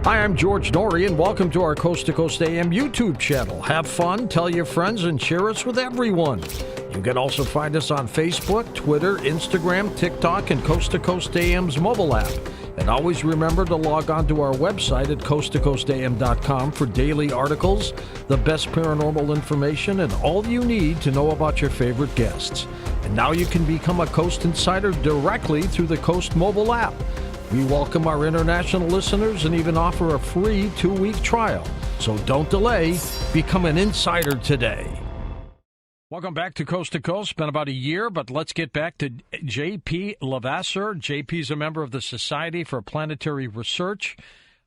Hi, I'm George Norrie, and welcome to our Coast to Coast AM YouTube channel. Have fun, tell your friends, and share us with everyone. You can also find us on Facebook, Twitter, Instagram, TikTok, and Coast to Coast AM's mobile app. And always remember to log on to our website at coasttocoastam.com for daily articles, the best paranormal information, and all you need to know about your favorite guests. And now you can become a Coast Insider directly through the Coast mobile app. We welcome our international listeners and even offer a free 2-week trial. So don't delay. Become an insider today. Welcome back to Coast. It's been about a year, but let's get back to J.P. Levasseur. J.P. is a member of the Society for Planetary Research,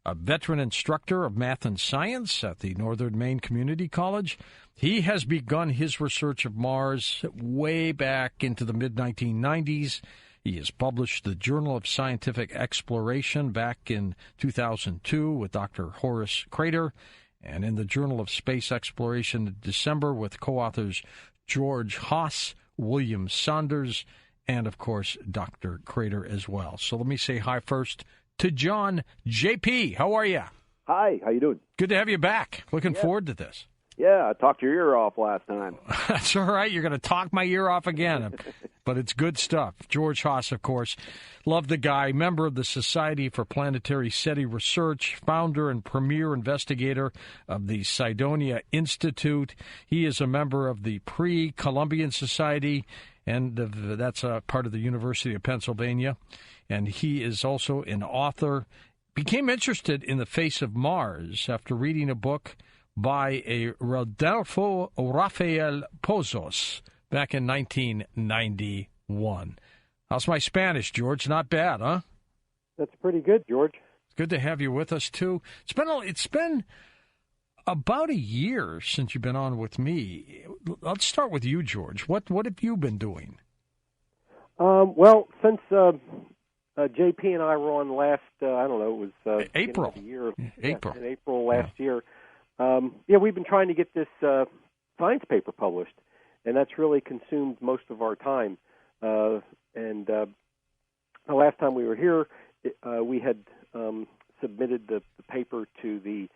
a veteran instructor of math and science at the Northern Maine Community College. He has begun his research of Mars way back into the mid-1990s. He has published the Journal of Scientific Exploration back in 2002 with Dr. Horace Crater, and in the Journal of Space Exploration in December with co-authors George Haas, William Saunders, and, of course, Dr. Crater as well. So let me say hi first to John. JP, how are you? Hi, how you doing? Good to have you back. Looking forward to this. Yeah, I talked your ear off last time. That's all right. You're going to talk my ear off again. But it's good stuff. George Haas, of course, love the guy, member of the Society for Planetary SETI Research, founder and premier investigator of the Cydonia Institute. He is a member of the Pre-Columbian Society, and that's a part of the University of Pennsylvania. And he is also an author. Became interested in the face of Mars after reading a book by a Rodolfo Rafael Pozos back in 1991. How's my Spanish, George? Not bad, huh? That's pretty good, George. It's good to have you with us, too. It's been about a year since you've been on with me. Let's start with you, George. What have you been doing? Well, since JP and I were on last, it was April. Year. April. In April last year. We've been trying to get this science paper published, and that's really consumed most of our time. The last time we were here, we had submitted the paper to the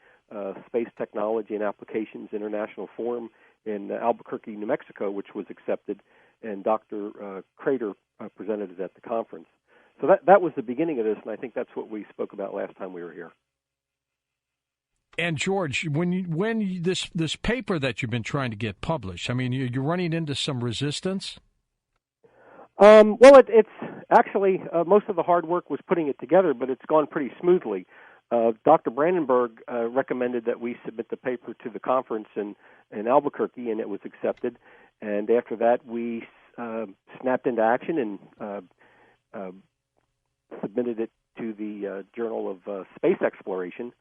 Space Technology and Applications International Forum in Albuquerque, New Mexico, which was accepted, and Dr. Crater presented it at the conference. So that was the beginning of this, and I think that's what we spoke about last time we were here. And George, when this paper that you've been trying to get published, I mean, you're running into some resistance? It's actually most of the hard work was putting it together, but it's gone pretty smoothly. Dr. Brandenburg recommended that we submit the paper to the conference in Albuquerque, and it was accepted. And after that, we snapped into action and submitted it to the Journal of Space Exploration,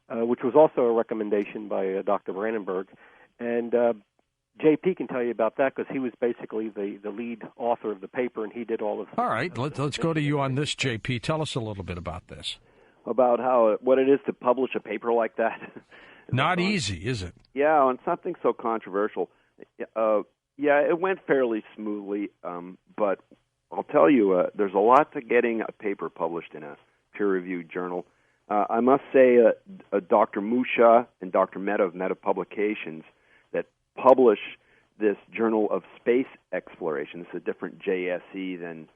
which was also a recommendation by Dr. Brandenburg. And JP can tell you about that because he was basically the lead author of the paper, and he did all of. All right, let's go to you on this, JP. Tell us a little bit about this. About what it is to publish a paper like that. Not easy, is it? Yeah, on something so controversial. It went fairly smoothly, but I'll tell you, there's a lot to getting a paper published in a peer-reviewed journal. I must say, Dr. Musha and Dr. Mehta of Mehta Publications that publish this Journal of Space Exploration. It's a different JSE than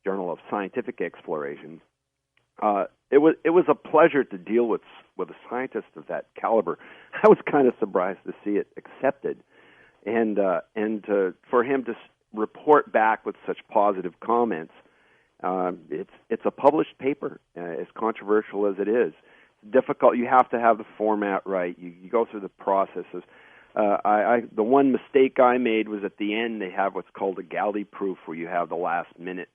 Journal of Scientific Exploration. It was a pleasure to deal with a scientist of that caliber. I was kind of surprised to see it accepted, and for him to report back with such positive comments. It's a published paper, as controversial as it is. It's difficult. You have to have the format right. You go through the processes. The one mistake I made was at the end they have what's called a galley proof, where you have the last minute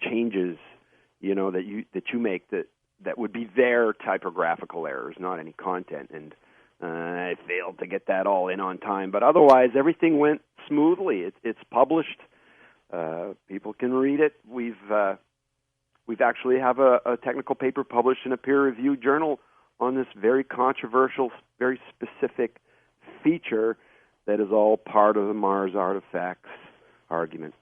changes, that you make that would be their typographical errors, not any content. And I failed to get that all in on time. But otherwise, everything went smoothly. It's published. People can read it. We've actually have a technical paper published in a peer-reviewed journal on this very controversial, very specific feature that is all part of the Mars artifacts argument.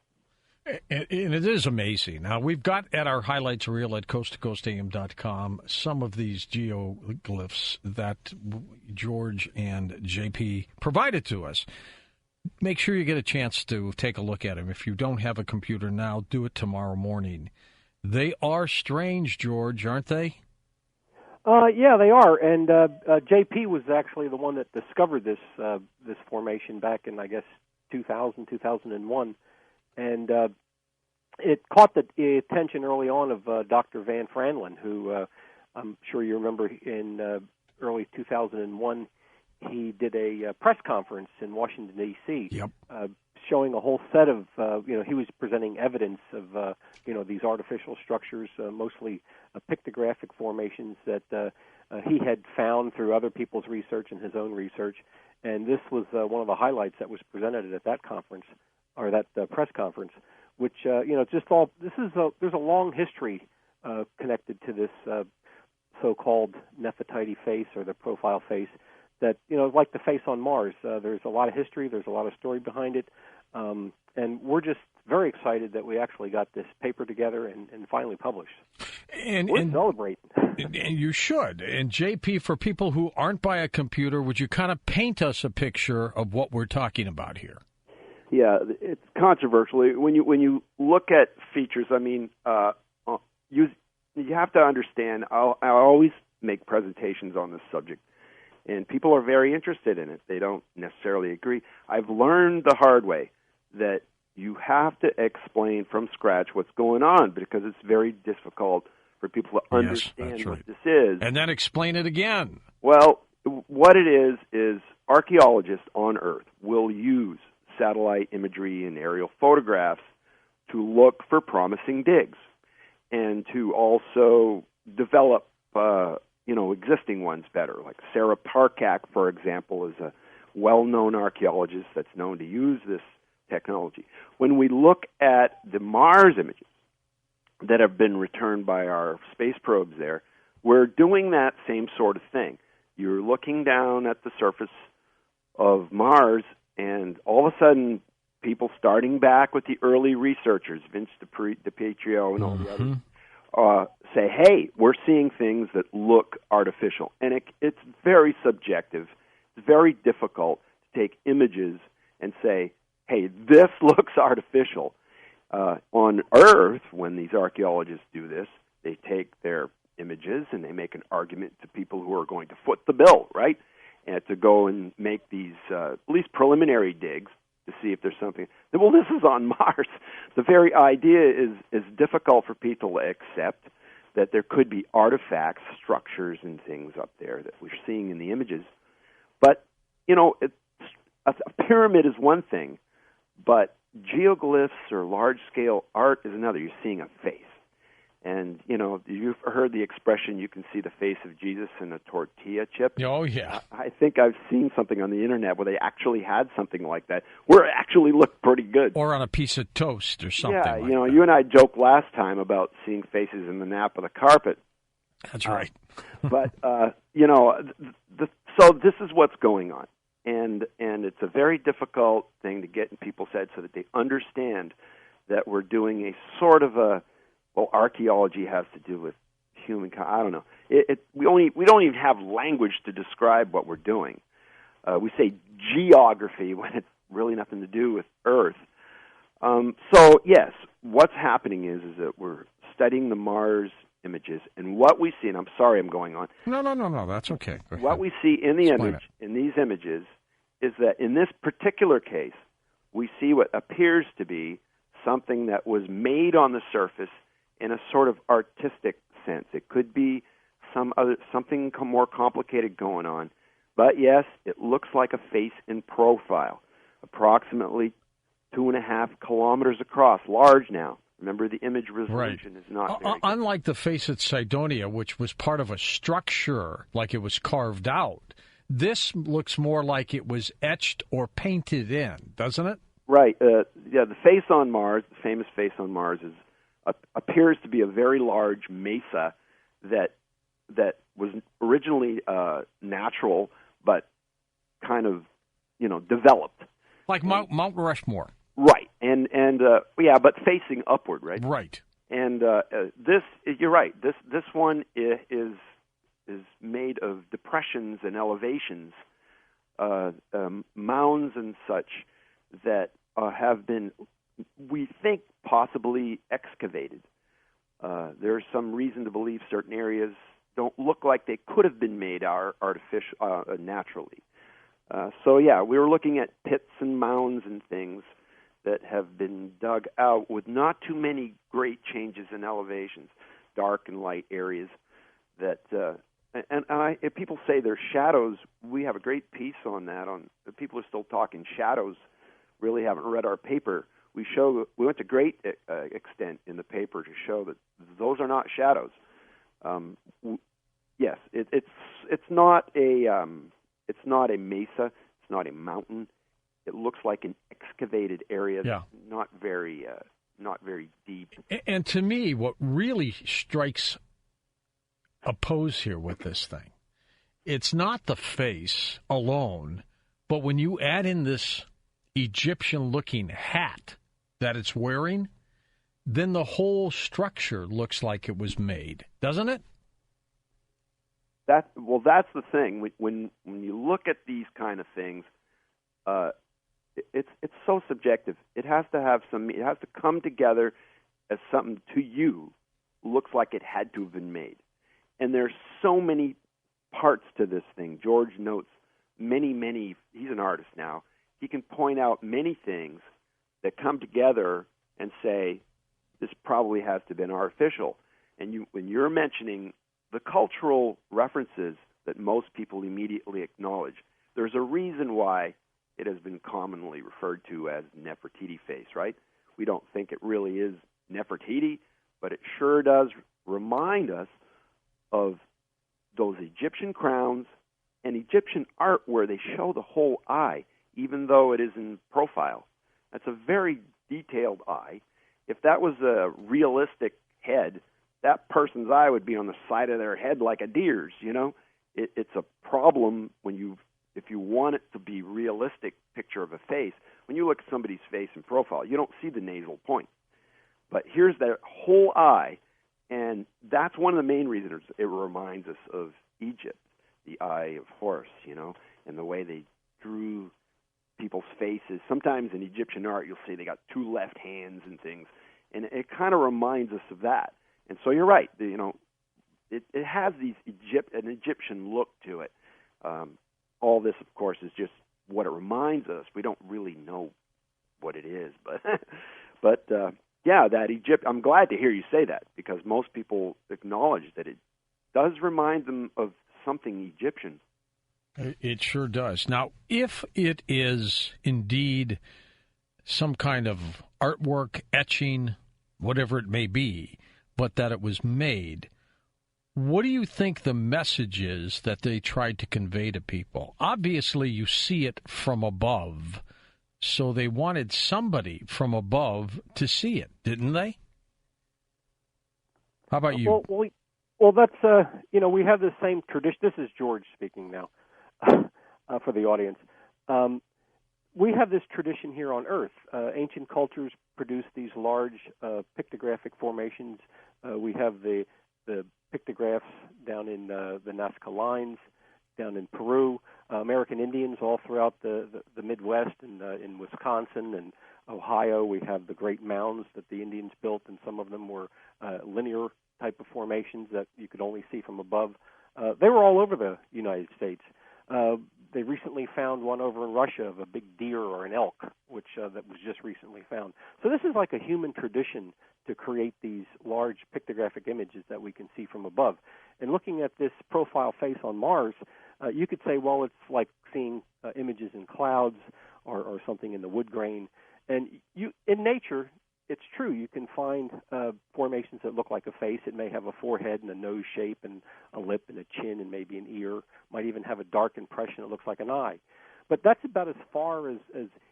And it is amazing. Now, we've got at our highlights reel at coasttocoastam.com some of these geoglyphs that George and JP provided to us. Make sure you get a chance to take a look at them. If you don't have a computer now, do it tomorrow morning. They are strange, George, aren't they? Yeah, they are. And JP was actually the one that discovered this formation back in, I guess, 2001. And it caught the attention early on of Dr. Van Franlin, who I'm sure you remember in early 2001, he did a press conference in Washington, D.C., Yep. showing a whole set of, he was presenting evidence of, these artificial structures, mostly pictographic formations that he had found through other people's research and his own research. And this was one of the highlights that was presented at that conference, or that press conference, which, there's a long history connected to this so-called Nefertiti face, or the profile face, that, like the face on Mars. There's a lot of history, there's a lot of story behind it, and we're just very excited that we actually got this paper together and finally published. We're celebrating. And you should. And JP, for people who aren't by a computer, would you kind of paint us a picture of what we're talking about here? Yeah, it's controversial. When you look at features, I mean, you have to understand, I always make presentations on this subject, and people are very interested in it. They don't necessarily agree. I've learned the hard way that you have to explain from scratch what's going on, because it's very difficult for people to understand what this is. And then explain it again. Well, what it is archaeologists on Earth will use satellite imagery and aerial photographs to look for promising digs and to also develop existing ones better. Like Sarah Parcak, for example, is a well-known archaeologist that's known to use this technology. When we look at the Mars images that have been returned by our space probes there, we're doing that same sort of thing. You're looking down at the surface of Mars, and all of a sudden, people starting back with the early researchers, Vince DiPietro and all the others, say, hey, we're seeing things that look artificial. And it's very subjective. It's very difficult to take images and say, hey, this looks artificial. On Earth, when these archaeologists do this, they take their images and they make an argument to people who are going to foot the bill, right? And to go and make these at least preliminary digs to see if there's something. Well, this is on Mars. The very idea is difficult for people to accept, that there could be artifacts, structures, and things up there that we're seeing in the images. But, a pyramid is one thing, but geoglyphs or large-scale art is another. You're seeing a face. And, you've heard the expression, you can see the face of Jesus in a tortilla chip. Oh, yeah. I think I've seen something on the Internet where they actually had something like that, where it actually looked pretty good. Or on a piece of toast or something like that. You and I joked last time about seeing faces in the nap of the carpet. That's right. But, so this is what's going on. And it's a very difficult thing to get in people's heads so that they understand that we're doing a sort of archaeology has to do with humankind. I don't know. We don't even have language to describe what we're doing. We say geography when it's really nothing to do with Earth. So yes, what's happening is that we're studying the Mars images, and what we see, and I'm sorry I'm going on. No, that's okay. What we see in the in these images, is that in this particular case, we see what appears to be something that was made on the surface in a sort of artistic sense. It could be something more complicated going on. But yes, it looks like a face in profile, approximately 2.5 kilometers across, large now. Remember, the image resolution is not very good. Unlike the face at Cydonia, which was part of a structure, like it was carved out, this looks more like it was etched or painted in, doesn't it? Right. The face on Mars, the famous face on Mars, appears to be a very large mesa that was originally natural, but kind of developed. Like Mount Rushmore. Right. yeah, but facing upward, right? Right. And this, you're right. This one is made of depressions and elevations, mounds and such that have been, we think, possibly excavated. There's some reason to believe certain areas don't look like they could have been made naturally. So yeah, we were looking at pits and mounds and things that have been dug out with not too many great changes in elevations, dark and light areas. That if people say there's shadows, we have a great piece on that. People are still talking shadows. Really haven't read our paper. We went to great extent in the paper to show that those are not shadows. Yes, it's not a mesa. It's not a mountain. It looks like an excavated area. Yeah. Not very deep. And to me, what really strikes a pose here with this thing, it's not the face alone, but when you add in this Egyptian-looking hat that it's wearing, then the whole structure looks like it was made, doesn't it? That's the thing. When you look at these kind of things, it's so subjective. It has to come together as something to you looks like it had to have been made. And there's so many parts to this thing. George notes many. He's an artist now. He can point out many things that come together and say this probably has to have been artificial. And when you're mentioning the cultural references that most people immediately acknowledge, there's a reason why it has been commonly referred to as Nefertiti face, right? We don't think it really is Nefertiti, but it sure does remind us of those Egyptian crowns and Egyptian art where they show the whole eye, even though it is in profile. That's a very detailed eye. If that was a realistic head, that person's eye would be on the side of their head like a deer's, you know? It's a problem if you want it to be realistic picture of a face. When you look at somebody's face in profile, you don't see the nasal point. But here's their whole eye, and that's one of the main reasons it reminds us of Egypt, the eye of Horus, you know, and the way they drew people's faces. Sometimes in Egyptian art, you'll see they got two left hands and things, and it kind of reminds us of that. And so you're right, you know, it has an Egyptian look to it. All this, of course, is just what it reminds us. We don't really know what it is, but yeah, that Egypt. I'm glad to hear you say that because most people acknowledge that it does remind them of something Egyptian. It sure does. Now, if it is indeed some kind of artwork, etching, whatever it may be, but that it was made, what do you think the message is that they tried to convey to people? Obviously, you see it from above, so they wanted somebody from above to see it, didn't they? How about you? Well, that's, we have the same tradition. This is George speaking now for the audience. We have this tradition here on Earth. Ancient cultures produced these large pictographic formations. We have the pictographs down in the Nazca lines, down in Peru. American Indians all throughout the Midwest and in Wisconsin and Ohio. We have the great mounds that the Indians built, and some of them were linear type of formations that you could only see from above. They were all over the United States. They recently found one over in Russia of a big deer or an elk, which that was just recently found. So this is like a human tradition to create these large pictographic images that we can see from above. And looking at this profile face on Mars, you could say, well, it's like seeing images in clouds or something in the wood grain. And in nature, it's true. You can find formations that look like a face. It may have a forehead and a nose shape and a lip and a chin and maybe an ear. Might even have a dark impression that looks like an eye. But that's about as far as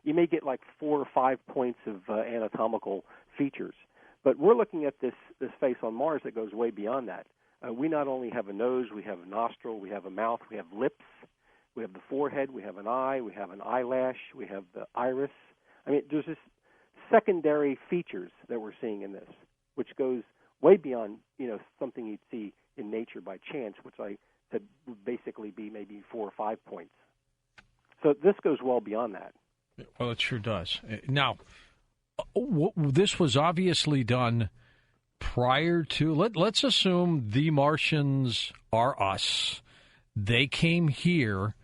you may get like 4 or 5 points of anatomical features. But we're looking at this face on Mars that goes way beyond that. We not only have a nose, we have a nostril, we have a mouth, we have lips, we have the forehead, we have an eye, we have an eyelash, we have the iris. I mean, there's just secondary features that we're seeing in this, which goes way beyond, something you'd see in nature by chance, which I said would basically be maybe 4 or 5 points. So this goes well beyond that. Well, it sure does. Now, this was obviously done prior to, let's assume the Martians are us. They came here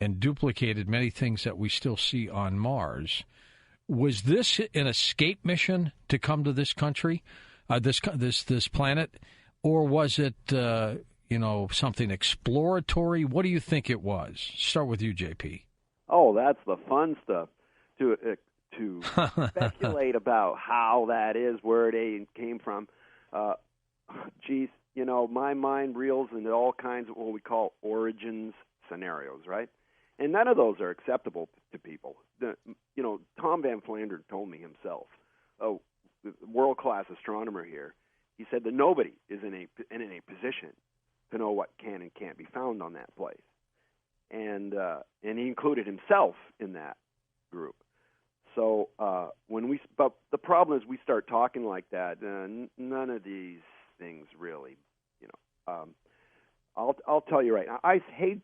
and duplicated many things that we still see on Mars. Was this an escape mission to come to this country, this planet, or was it something exploratory? What do you think it was? Start with you, JP. Oh, that's the fun stuff. To speculate about how that is, where it came from. My mind reels into all kinds of what we call origins scenarios, right? And none of those are acceptable to people. Tom Van Flandern told me himself, the world-class astronomer here, he said that nobody is in a position to know what can and can't be found on that place. And he included himself in that group. So but the problem is we start talking like that. None of these things really, I'll tell you right now. Hey,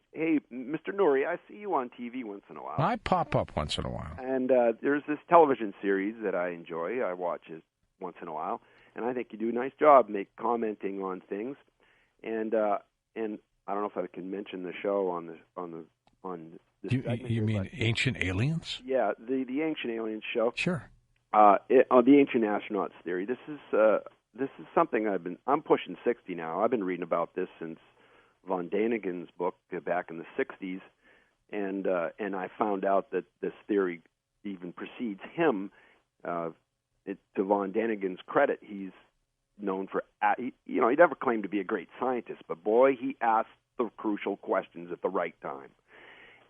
Mr. Nouri, I see you on TV once in a while. I pop up once in a while. And there's this television series that I enjoy. I watch it once in a while, and I think you do a nice job commenting on things. And I don't know if I can mention the show on this You mean Ancient Aliens? Yeah, the Ancient Aliens show. Sure. On the Ancient Astronauts theory. This is something I'm pushing 60 now. I've been reading about this since von Daniken's book back in the 60s, and I found out that this theory even precedes him. To von Daniken's credit, he's known for he never claimed to be a great scientist, but boy, he asked the crucial questions at the right time.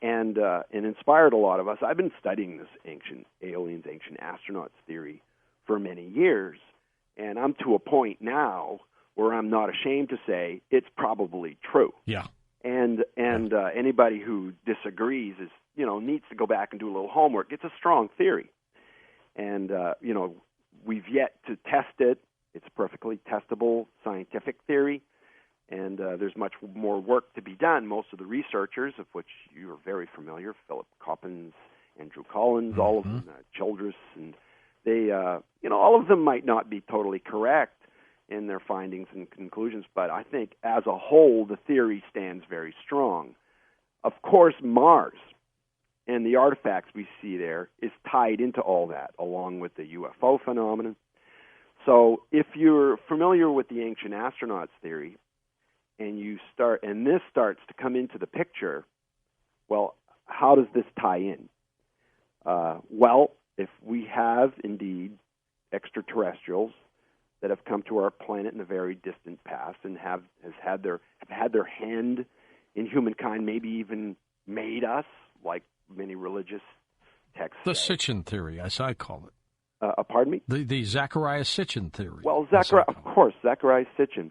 And inspired a lot of us. I've been studying this ancient aliens, ancient astronauts theory for many years, and I'm to a point now where I'm not ashamed to say it's probably true. Yeah. And anybody who disagrees needs to go back and do a little homework. It's a strong theory, and we've yet to test it. It's a perfectly testable scientific theory. And there's much more work to be done. Most of the researchers, of which you're very familiar, Philip Coppens, Andrew Collins, all of them, Childress, and they, all of them might not be totally correct in their findings and conclusions, but I think as a whole, the theory stands very strong. Of course, Mars and the artifacts we see there is tied into all that, along with the UFO phenomenon. So if you're familiar with the ancient astronauts theory, and this starts to come into the picture, well, how does this tie in? Well, if we have indeed extraterrestrials that have come to our planet in the very distant past and have had their hand in humankind, maybe even made us, like many religious texts. The Sitchin theory, as I call it. Pardon me? The Zachariah Sitchin theory. Well, Zachariah Sitchin.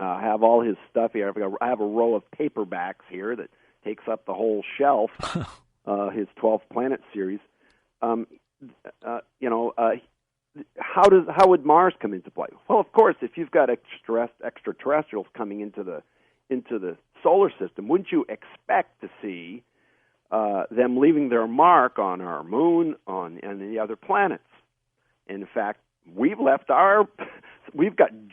I have all his stuff here. I have a row of paperbacks here that takes up the whole shelf. His 12 Planet series. How would Mars come into play? Well, of course, if you've got extraterrestrials coming into the solar system, wouldn't you expect to see them leaving their mark on our moon, and the other planets? And in fact, we've got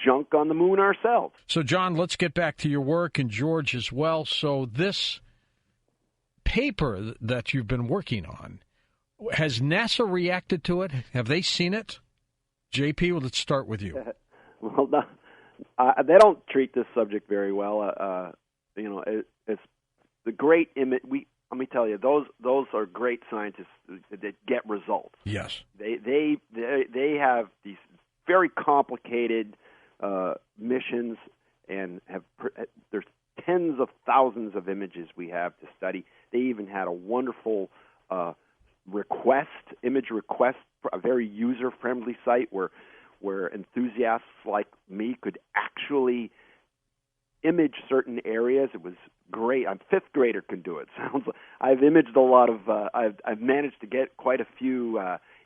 junk on the moon ourselves. So, John, let's get back to your work, and George as well. So this paper that you've been working on, has NASA reacted to it? Have they seen it? JP, let's start with you. Well, they don't treat this subject very well. It's the great image. Let me tell you, those are great scientists that get results. Yes, they have these very complicated missions, and there's tens of thousands of images we have to study. They even had a wonderful image request, a very user-friendly site where enthusiasts like me could actually image certain areas. It was great. A fifth grader can do it. I've imaged a lot of. I've managed to get quite a few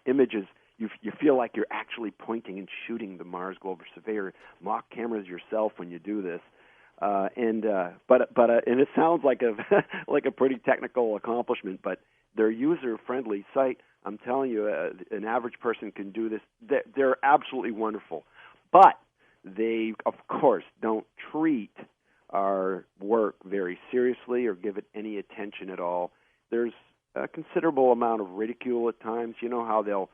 images you feel like you're actually pointing and shooting the Mars Global Surveyor. Mock cameras yourself when you do this. And it sounds like a like a pretty technical accomplishment, but they're user-friendly site. I'm telling you, an average person can do this. They're absolutely wonderful, but they, of course, don't treat our work very seriously or give it any attention at all. There's a considerable amount of ridicule at times. You know how they'll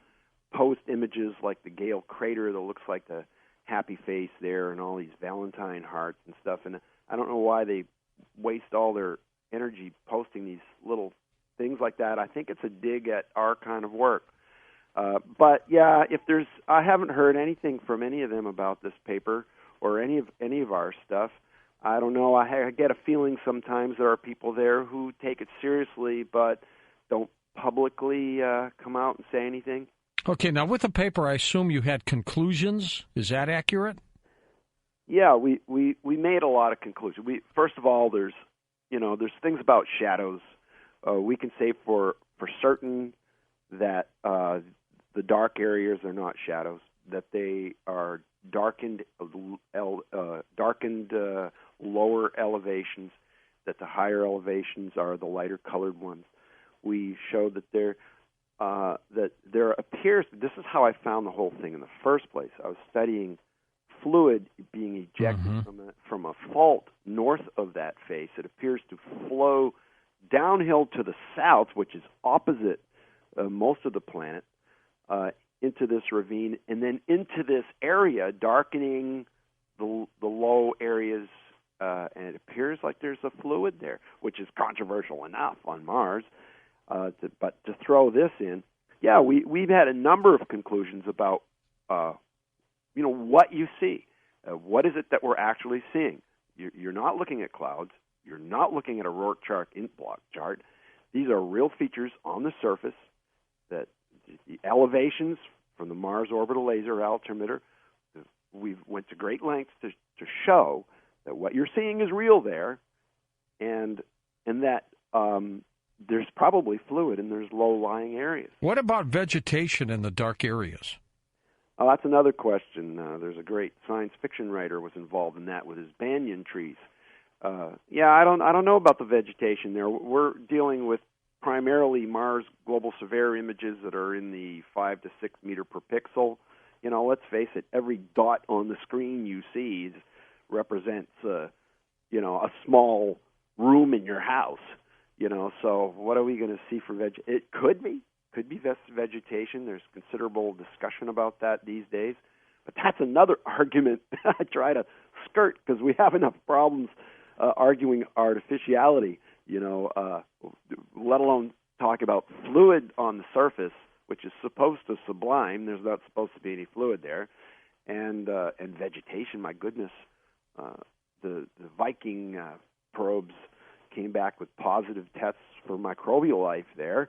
post images like the Gale crater that looks like the happy face there and all these Valentine hearts and stuff, and I don't know why they waste all their energy posting these little things like that. I think it's a dig at our kind of work. But yeah, I haven't heard anything from any of them about this paper or any of our stuff. I don't know. I get a feeling sometimes there are people there who take it seriously but don't publicly come out and say anything. Okay, now with the paper, I assume you had conclusions. Is that accurate? Yeah, we made a lot of conclusions. First of all, there's things about shadows. We can say for certain that the dark areas are not shadows, that they are darkened lower elevations, that the higher elevations are the lighter colored ones. We showed that there appears, this is how I found the whole thing in the first place. I was studying fluid being ejected from a fault north of that face. It appears to flow downhill to the south, which is opposite most of the planet, into this ravine, and then into this area, darkening the low areas, and it appears like there's a fluid there, which is controversial enough on Mars. But to throw this in, yeah, we've had a number of conclusions about what you see. What is it that we're actually seeing? You're not looking at clouds. You're not looking at a Rorschach ink block chart. These are real features on the surface. That the elevations from the Mars Orbital Laser Altimeter, we went to great lengths to show that what you're seeing is real there, and that there's probably fluid and there's low-lying areas. What about vegetation in the dark areas? Oh, that's another question. There's a great science fiction writer was involved in that with his banyan trees. I don't know about the vegetation there. We're dealing with primarily Mars Global Surveyor images that are in the 5 to 6 meter per pixel. Let's face it, every dot on the screen you see represents a small room in your house. So what are we going to see for It could be vegetation. There's considerable discussion about that these days. But that's another argument I try to skirt because we have enough problems arguing artificiality, let alone talk about fluid on the surface, which is supposed to sublime. There's not supposed to be any fluid there. And vegetation, my goodness. The Viking probes came back with positive tests for microbial life there,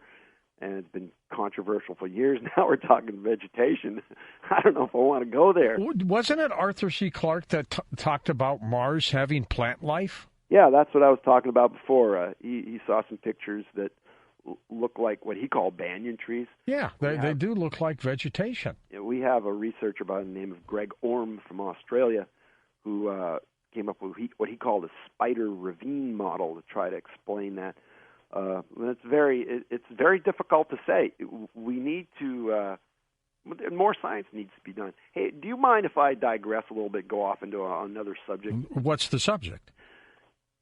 and it's been controversial for years. Now we're talking vegetation. I don't know if I want to go there. Wasn't it Arthur C. Clarke that talked about Mars having plant life? Yeah, that's what I was talking about before. He saw some pictures that look like what he called banyan trees. Yeah, they do look like vegetation. We have a researcher by the name of Greg Orme from Australia who came up with what he called a spider ravine model to try to explain that. It's very difficult to say. We need to more science needs to be done. Hey, do you mind if I digress a little bit, go off into another subject? What's the subject?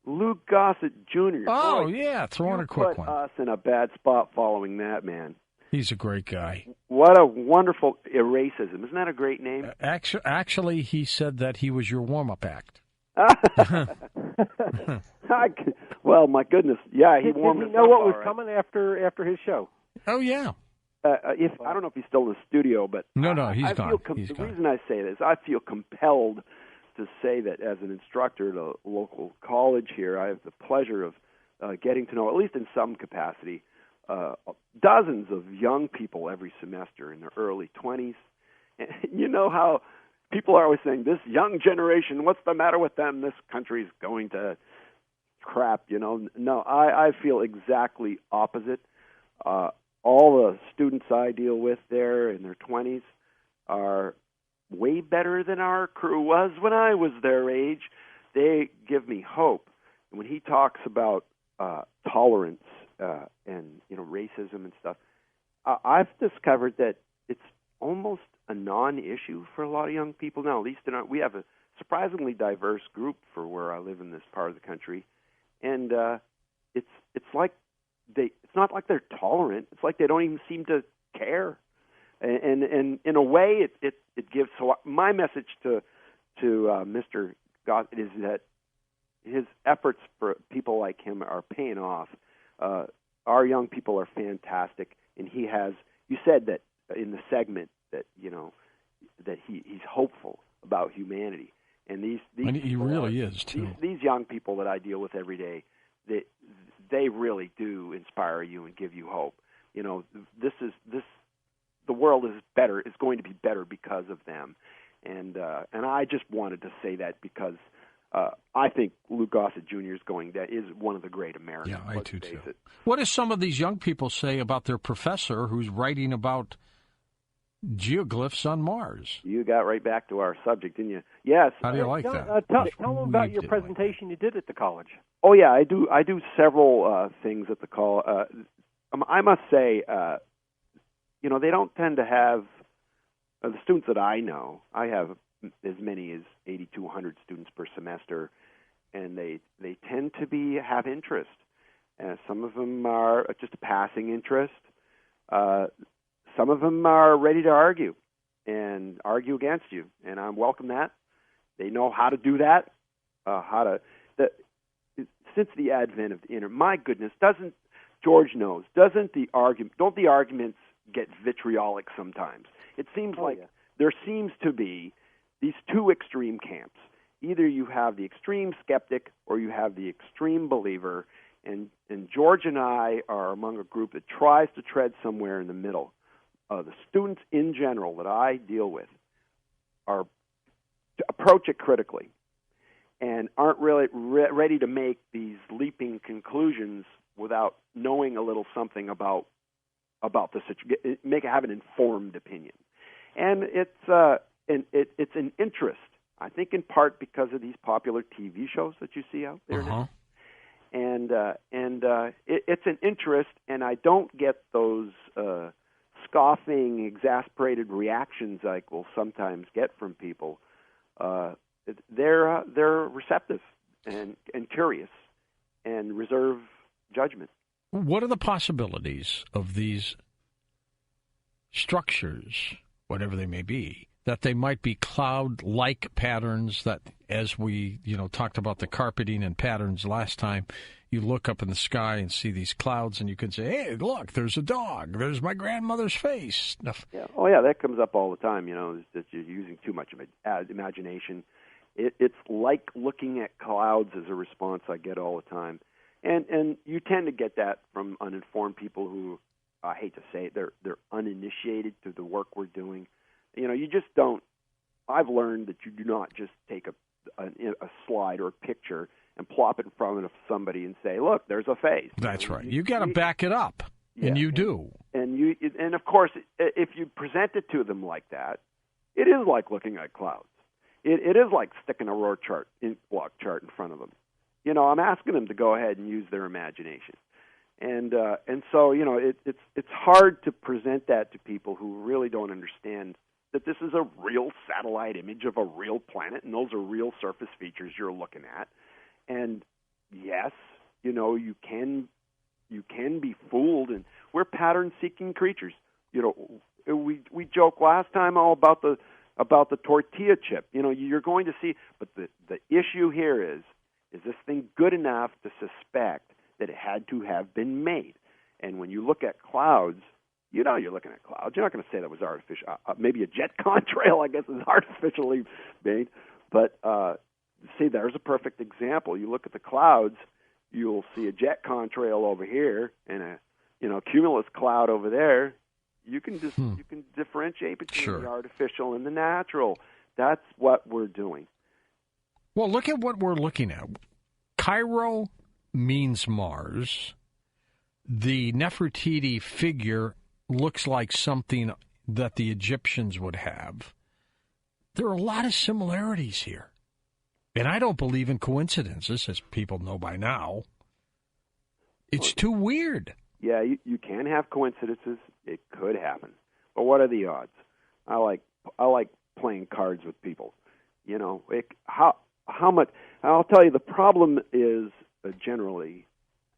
Luke Gossett Jr. Oh, yeah, throw in a quick one. You put us in a bad spot following that, man. He's a great guy. What a wonderful Eracism. Isn't that a great name? Actually, he said that he was your warm-up act. Well, my goodness. Yeah, he warmed us up. Did he know what was right. coming after his show? Oh, yeah. I don't know if he's still in the studio, but No, he's gone. The reason I say this, I feel compelled to say that as an instructor at a local college here, I have the pleasure of getting to know, at least in some capacity, dozens of young people every semester in their early 20s. And you know how people are always saying, this young generation, what's the matter with them? This country's going to crap, No, I feel exactly opposite. all the students I deal with there in their 20s are way better than our crew was when I was their age. They give me hope. And when he talks about tolerance and racism and stuff, I've discovered that it's almost a non-issue for a lot of young people now. At least we have a surprisingly diverse group for where I live in this part of the country, and it's like it's not like they're tolerant. It's like they don't even seem to care. And in a way, it gives. So my message to Mr. Gossett is that his efforts for people like him are paying off. Our young people are fantastic, and he has. You said that in the segment that that he's hopeful about humanity, and these and he really is too. These young people that I deal with every day, they really do inspire you and give you hope. The world is better. It's going to be better because of them, and I just wanted to say that because I think Lou Gossett Jr. is one of the great Americans. Yeah, I do too. What do some of these young people say about their professor who's writing about geoglyphs on Mars? You got right back to our subject, didn't you? Yes. How do you like that? Tell them about your presentation you did at the college. Oh yeah, I do several things at the college. I must say, they don't tend to have the students that I know. I have as many as 80 to 100 students per semester, and they tend to have interest. Some of them are just a passing interest. Some of them are ready to argue against you, and I welcome that. They know how to do that. Since the advent of the internet, my goodness, George knows? Don't the arguments get vitriolic sometimes? It seems there seems to be these two extreme camps. Either you have the extreme skeptic or you have the extreme believer, and George and I are among a group that tries to tread somewhere in the middle. The students in general that I deal with approach it critically and aren't really ready to make these leaping conclusions without knowing a little something about the situation. Have an informed opinion, and it's an interest. I think in part because of these popular TV shows that you see out there now. And it's an interest, and I don't get those scoffing, exasperated reactions I will sometimes get from people. They're receptive and curious and reserve judgment. What are the possibilities of these structures, whatever they may be, that they might be cloud-like patterns that, as we talked about the carpeting and patterns last time, you look up in the sky and see these clouds and you can say, hey, look, there's a dog. There's my grandmother's face. Yeah. Oh, yeah, that comes up all the time, that you're using too much imagination. It's like looking at clouds as a response I get all the time. And you tend to get that from uninformed people who, I hate to say it, they're uninitiated to the work we're doing. You just don't. I've learned that you do not just take a slide or a picture and plop it in front of somebody and say, "Look, there's a face." That's right. You got to back it up, and you do. And of course, if you present it to them like that, it is like looking at clouds. It is like sticking a Rorschach block chart in front of them. I'm asking them to go ahead and use their imagination. And so it's hard to present that to people who really don't understand that this is a real satellite image of a real planet, and those are real surface features you're looking at. And yes, you can be fooled, and we're pattern-seeking creatures. We joke last time all about the tortilla chip. You're going to see, but the issue here is this thing good enough to suspect that it had to have been made? And when you look at clouds, you're looking at clouds. You're not going to say that was artificial. Maybe a jet contrail, I guess, is artificially made. But see, there's a perfect example. You look at the clouds, you'll see a jet contrail over here and a cumulus cloud over there. You can you can differentiate between the artificial and the natural. That's what we're doing. Well, look at what we're looking at. Cairo means Mars. the Nefertiti figure looks like something that the Egyptians would have. There are a lot of similarities here. And I don't believe in coincidences, as people know by now. It's too weird. Yeah, you can have coincidences. It could happen. But what are the odds? I like playing cards with people. You know, how much? I'll tell you, the problem is generally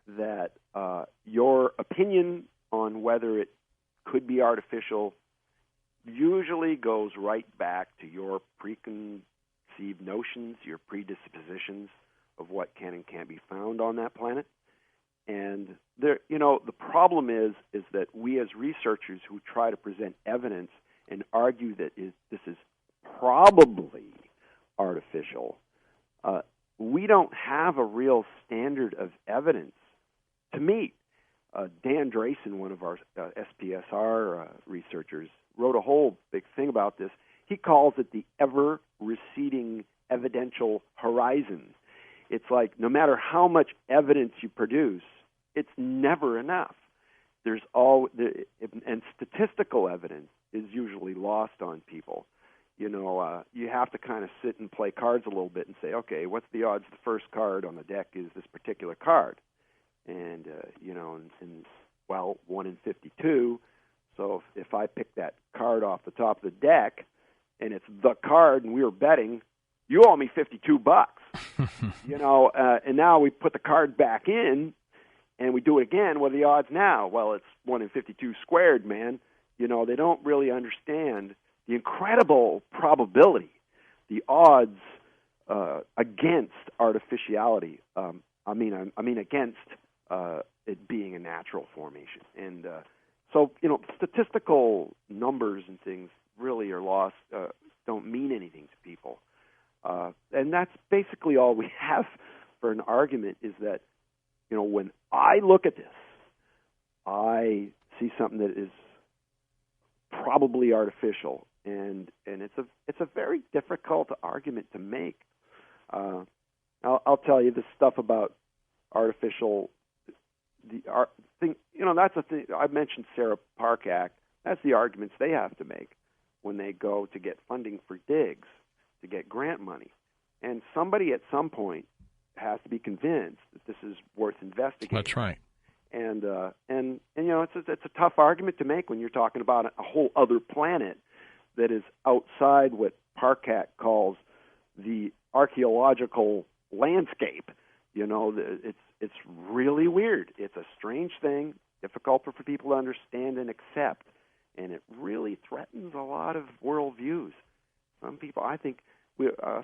that your opinion on whether it could be artificial usually goes right back to your preconceived notions, your predispositions of what can and can't be found on that planet. And there, you know, the problem is that we as researchers who try to present evidence and argue that this is probably artificial, we don't have a real standard of evidence to meet. Dan Drayson, one of our SPSR researchers, wrote a whole big thing about this. He calls it the ever-receding evidential horizon. It's like no matter how much evidence you produce, it's never enough. And statistical evidence is usually lost on people. You know, you have to kind of sit and play cards a little bit and say, okay, what's the odds the first card on the deck is this particular card? And, you know, well, 1 in 52. So if I pick that card off the top of the deck and it's the card and we were betting, you owe me $52. You know, and now we put the card back in and we do it again. What are the odds now? Well, it's 1 in 52 squared, man. You know, they don't really understand the incredible probability, the odds against artificiality. I mean against it being a natural formation. And so, you know, statistical numbers and things really are lost, don't mean anything to people. And that's basically all we have for an argument is that, you know, when I look at this, I see something that is probably artificial, and it's a very difficult argument to make. I'll tell you this stuff about artificial. The art thing, you know, that's the thing. I mentioned Sarah Parcak. That's the arguments they have to make when they go to get funding for digs, to get grant money, and somebody at some point has to be convinced that this is worth investigating. That's right. And you know, it's a tough argument to make when you're talking about a whole other planet that is outside what Parcak calls the archaeological landscape. You know, it's really weird. It's a strange thing, difficult for people to understand and accept, and it really threatens a lot of worldviews. Some people, I think,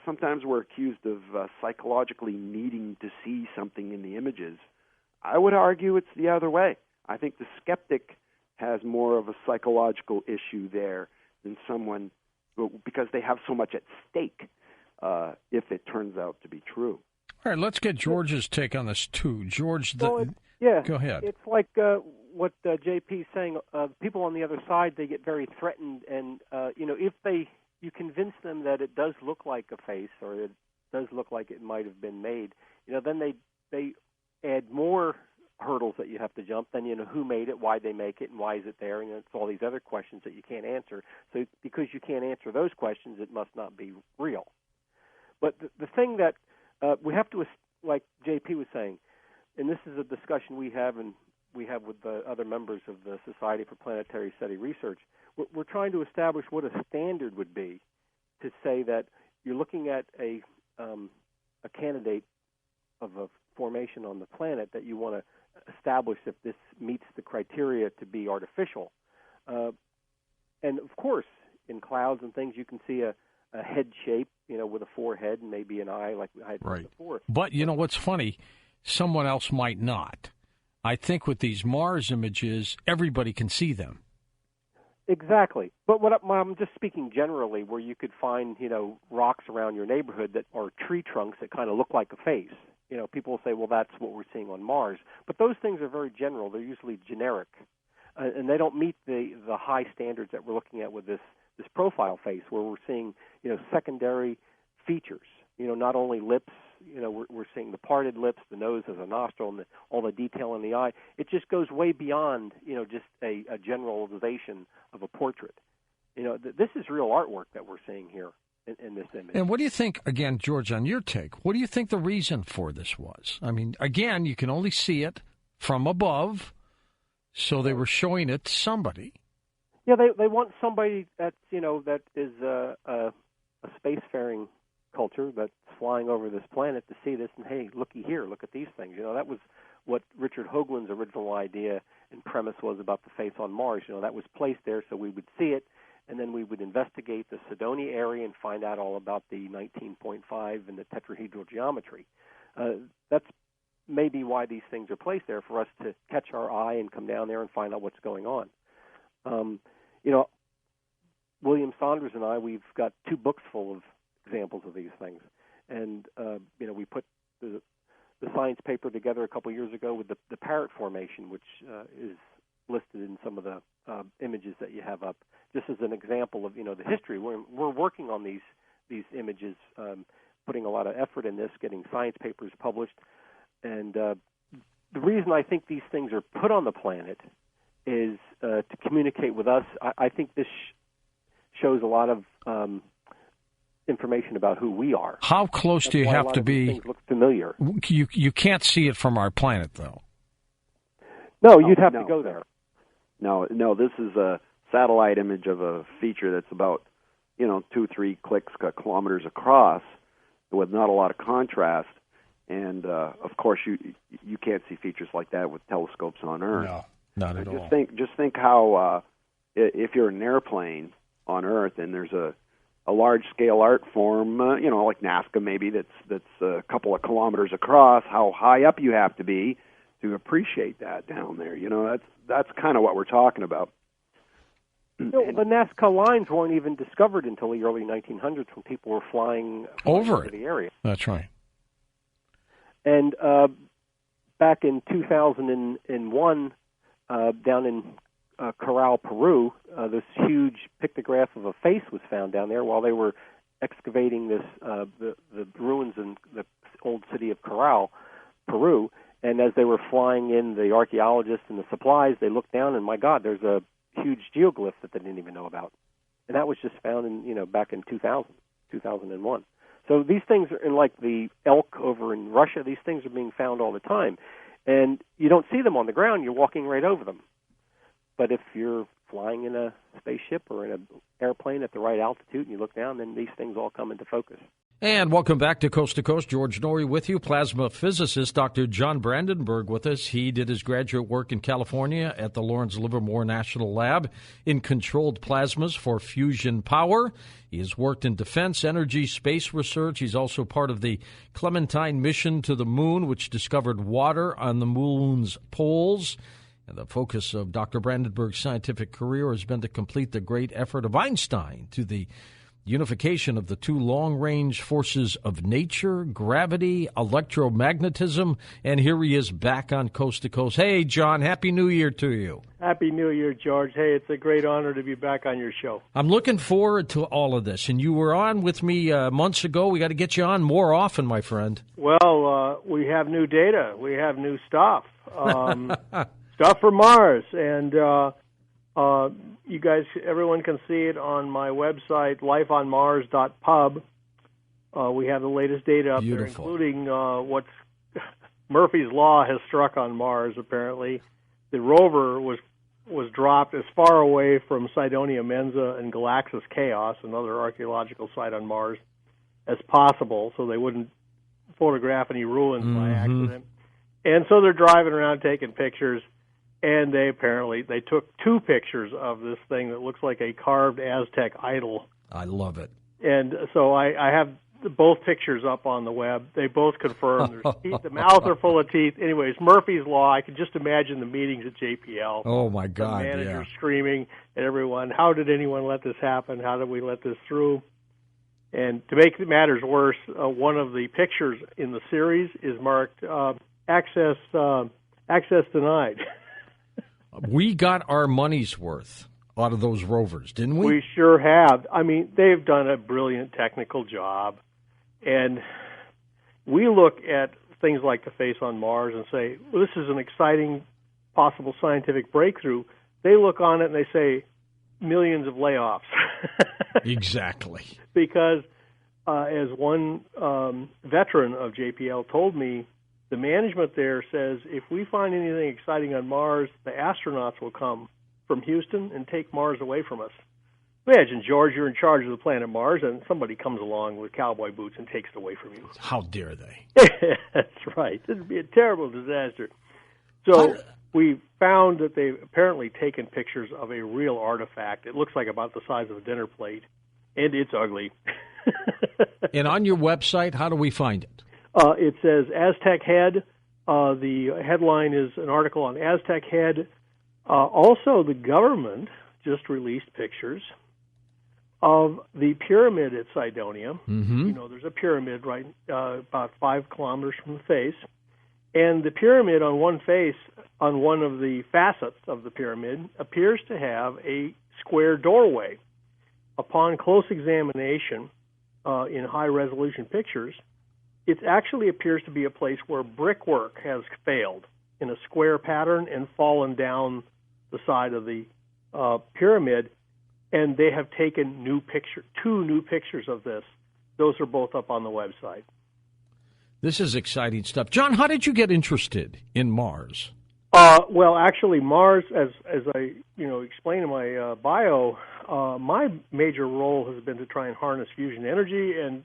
sometimes we're accused of psychologically needing to see something in the images. I would argue it's the other way. I think the skeptic has more of a psychological issue there than someone, because they have so much at stake if it turns out to be true. All right, let's get George's take on this, too. George, go ahead. It's like what JP's saying. People on the other side, they get very threatened, and, you know, if you convince them that it does look like a face or it does look like it might have been made, you know, then they add more hurdles that you have to jump. Then, you know, who made it, why they make it, and why is it there, and it's all these other questions that you can't answer. So because you can't answer those questions, it must not be real. But the thing that we have to, like JP was saying, and this is a discussion we have with the other members of the Society for Planetary Study Research, we're trying to establish what a standard would be to say that you're looking at a candidate of a formation on the planet that you want to establish if this meets the criteria to be artificial. And, of course, in clouds and things, you can see a head shape, you know, with a forehead and maybe an eye like I had before. But, you know, what's funny, someone else might not. I think with these Mars images, everybody can see them. Exactly. But I'm just speaking generally, where you could find, you know, rocks around your neighborhood that are tree trunks that kind of look like a face. You know, people will say, well, that's what we're seeing on Mars. But those things are very general. They're usually generic. And they don't meet the high standards that we're looking at with this profile face, where we're seeing, you know, secondary features. You know, not only lips, we're seeing the parted lips, the nose as a nostril, and all the detail in the eye. It just goes way beyond, just a generalization of a portrait. This is real artwork that we're seeing here in this image. And what do you think, again, George, on your take, what do you think the reason for this was? I mean, again, you can only see it from above, so they were showing it to somebody. Yeah, they want somebody that is a spacefaring culture that's flying over this planet to see this, and hey, looky here, look at these things. That was what Richard Hoagland's original idea and premise was about the face on Mars. That was placed there so we would see it, and then we would investigate the Cydonia area and find out all about the 19.5 and the tetrahedral geometry. That's maybe why these things are placed there, for us to catch our eye and come down there and find out what's going on. William Saunders and I, we've got 2 books full of examples of these things. And, we put the science paper together a couple years ago with the parrot formation, which is listed in some of the images that you have up, just as an example of, the history. We're working on these images, putting a lot of effort in this, getting science papers published. And the reason I think these things are put on the planet is to communicate with us. I think this shows a lot of information about who we are. How close do you have to be? Things look familiar. You can't see it from our planet, though. No, you'd have to go there. No, this is a satellite image of a feature that's about 2-3 kilometers across, with not a lot of contrast. And of course, you can't see features like that with telescopes on Earth. No, not at all. Just think how if you're in an airplane on Earth and there's a large scale art form, like Nazca maybe, that's a couple of kilometers across, how high up you have to be to appreciate that down there. That's kind of what we're talking about. The Nazca lines weren't even discovered until the early 1900s, when people were flying over the area. That's right. And back in 2001, down in Corral, Peru, this huge pictograph of a face was found down there while they were excavating the ruins in the old city of Corral, Peru. And as they were flying in, the archaeologists and the supplies, they looked down, and my God, there's a huge geoglyph that they didn't even know about. And that was just found in back in 2001. So these things are, in like the elk over in Russia, these things are being found all the time. And you don't see them on the ground, you're walking right over them. But if you're flying in a spaceship or in an airplane at the right altitude and you look down, then these things all come into focus. And welcome back to Coast. George Norrie with you. Plasma physicist Dr. John Brandenburg with us. He did his graduate work in California at the Lawrence Livermore National Lab in controlled plasmas for fusion power. He has worked in defense, energy, space research. He's also part of the Clementine mission to the moon, which discovered water on the moon's poles. And the focus of Dr. Brandenburg's scientific career has been to complete the great effort of Einstein to the unification of the 2 long-range forces of nature, gravity, electromagnetism, and here he is back on Coast to Coast. Hey, John, Happy New Year to you. Happy New Year, George. Hey, it's a great honor to be back on your show. I'm looking forward to all of this, and you were on with me months ago. We got to get you on more often, my friend. Well, we have new data. We have new stuff. Stuff for Mars, and you guys, everyone can see it on my website, lifeonmars.pub. We have the latest data up Beautiful. there, including what's Murphy's Law has struck on Mars, apparently. The rover was dropped as far away from Cydonia Mensa and Galaxis Chaos, another archaeological site on Mars, as possible, so they wouldn't photograph any ruins by accident. And so they're driving around taking pictures. And they took 2 pictures of this thing that looks like a carved Aztec idol. I love it. And so I have both pictures up on the web. They both confirm there's teeth. The mouths are full of teeth. Anyways, Murphy's Law. I can just imagine the meetings at JPL. Oh my God! The manager screaming at everyone, "How did anyone let this happen? How did we let this through?" And to make matters worse, one of the pictures in the series is marked access denied. We got our money's worth out of those rovers, didn't we? We sure have. I mean, they've done a brilliant technical job. And, we look at things like the face on Mars and say, well, this is an exciting possible scientific breakthrough. They look on it and they say, millions of layoffs. Exactly. Because as one veteran of JPL told me, the management there says, if we find anything exciting on Mars, the astronauts will come from Houston and take Mars away from us. Imagine, George, you're in charge of the planet Mars, and somebody comes along with cowboy boots and takes it away from you. How dare they? That's right. This would be a terrible disaster. So we found that they've apparently taken pictures of a real artifact. It looks like about the size of a dinner plate, and it's ugly. And on your website, how do we find it? It says Aztec Head. The headline is an article on Aztec Head. Also, the government just released pictures of the pyramid at Cydonia. Mm-hmm. You know, there's a pyramid right about 5 kilometers from the face. And the pyramid on one face, on one of the facets of the pyramid, appears to have a square doorway. Upon close examination in high-resolution pictures, it actually appears to be a place where brickwork has failed in a square pattern and fallen down the side of the pyramid, and they have taken two new pictures of this. Those are both up on the website. This is exciting stuff. John, how did you get interested in Mars? Well, actually, Mars, as I explained in my bio, my major role has been to try and harness fusion energy and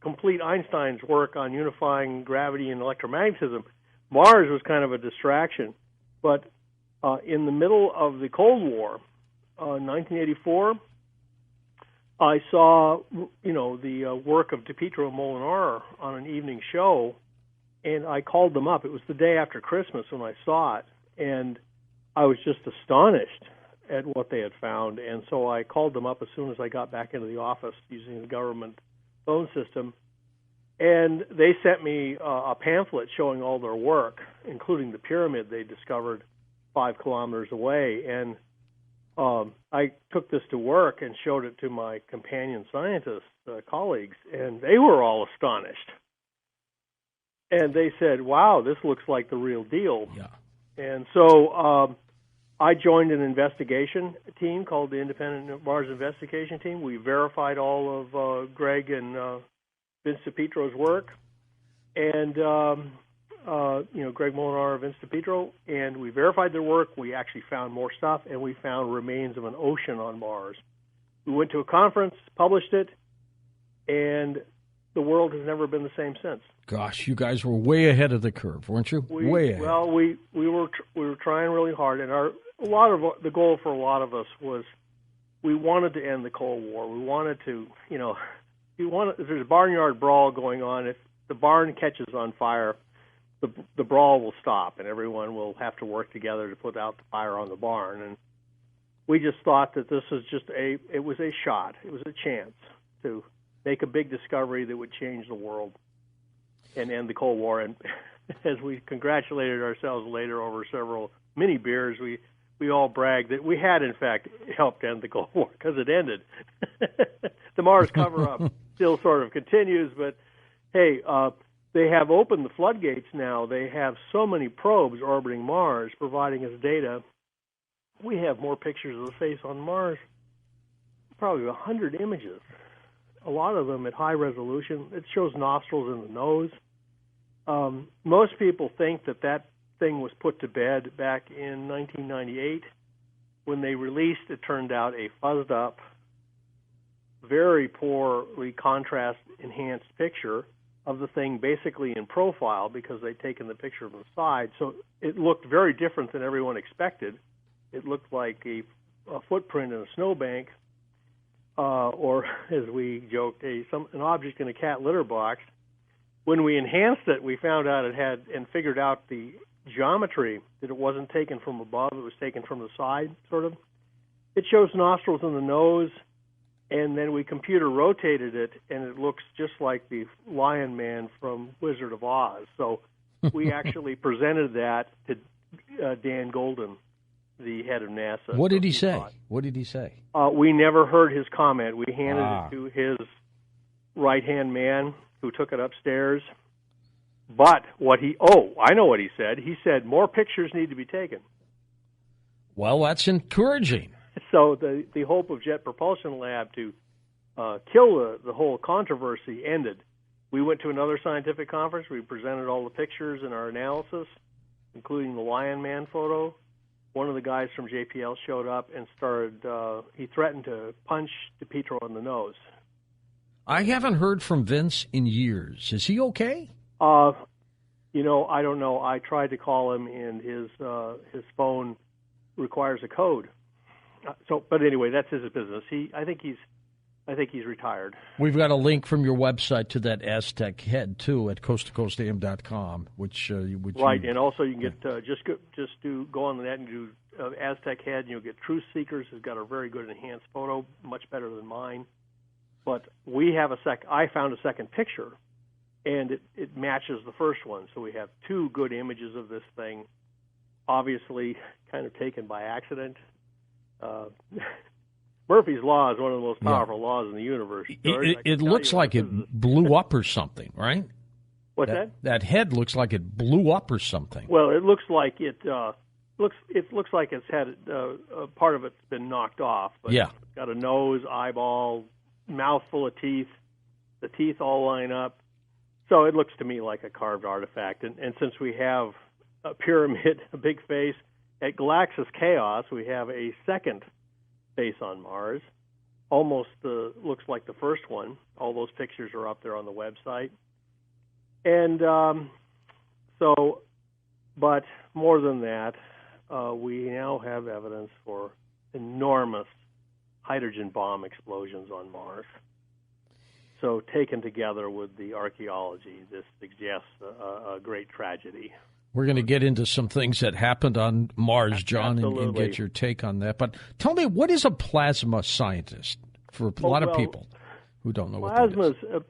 complete Einstein's work on unifying gravity and electromagnetism. Mars was kind of a distraction, but in the middle of the Cold War, 1984, I saw the work of DiPietro and Molinaro on an evening show, and I called them up. It was the day after Christmas when I saw it, and I was just astonished at what they had found. And so I called them up as soon as I got back into the office using the government phone system, and they sent me a pamphlet showing all their work, including the pyramid they discovered 5 kilometers away. And I took this to work and showed it to my companion scientist colleagues, and they were all astonished. And they said, wow, this looks like the real deal. Yeah. And so I joined an investigation team called the Independent Mars Investigation Team. We verified all of Greg and Vince DiPietro's work, and Greg Molinaro, Vince DiPietro, and we verified their work. We actually found more stuff, and we found remains of an ocean on Mars. We went to a conference, published it, and the world has never been the same since. Gosh, you guys were way ahead of the curve, weren't you? Way ahead. Well, we were trying really hard, and the goal for a lot of us was we wanted to end the Cold War. We wanted to, if there's a barnyard brawl going on, if the barn catches on fire, the brawl will stop, and everyone will have to work together to put out the fire on the barn. And we just thought that this was it was a shot. It was a chance to make a big discovery that would change the world and end the Cold War. And as we congratulated ourselves later over several mini beers, we all bragged that we had, in fact, helped end the Cold War because it ended. The Mars cover-up still sort of continues, but hey, they have opened the floodgates now. They have so many probes orbiting Mars, providing us data. We have more pictures of the face on Mars, probably 100 images, a lot of them at high resolution. It shows nostrils in the nose. Most people think that thing was put to bed back in 1998. When they released, it turned out a fuzzed up, very poorly contrast-enhanced picture of the thing basically in profile because they'd taken the picture from the side. So it looked very different than everyone expected. It looked like a footprint in a snowbank, or, as we joked, an object in a cat litter box. When we enhanced it, we found out it had, and figured out the geometry, that it wasn't taken from above, it was taken from the side, sort of. It shows nostrils in the nose, and then we computer rotated it, and it looks just like the Lion Man from Wizard of Oz. So we actually presented that to Dan Golden, the head of NASA. What did he say? What did he say? We never heard his comment. We handed it to his right-hand man, who took it upstairs. But I know what he said. He said more pictures need to be taken. Well, that's encouraging. So the hope of Jet Propulsion Lab to kill the whole controversy ended. We went to another scientific conference. We presented all the pictures in our analysis, including the Lion Man photo. One of the guys from JPL showed up and he threatened to punch DePietro in the nose. I haven't heard from Vince in years. Is he okay? I don't know. I tried to call him, and his phone requires a code. But anyway, that's his business. I think he's retired. We've got a link from your website to that Aztec head too at coasttocoastam.com, which right, and also you can get go on the net and do Aztec head, and you'll get Truth Seekers. Has got a very good enhanced photo, much better than mine. But we have I found a second picture, and it matches the first one. So we have two good images of this thing, obviously kind of taken by accident. Murphy's Law is one of the most powerful laws in the universe. It looks like it blew up or something, right? What's that? That head looks like it blew up or something. Well, it looks like it looks like it's had a part of it's been knocked off. But yeah, it's got a nose, eyeball, mouth full of teeth. The teeth all line up. So it looks to me like a carved artifact. And since we have a pyramid, a big face, at Galaxis Chaos, we have a second face on Mars. Almost looks like the first one. All those pictures are up there on the website. And but more than that, we now have evidence for enormous hydrogen bomb explosions on Mars. So taken together with the archaeology, this suggests a great tragedy. We're going to get into some things that happened on Mars, John, and get your take on that. But tell me, what is a plasma scientist for a lot of people who don't know what that is?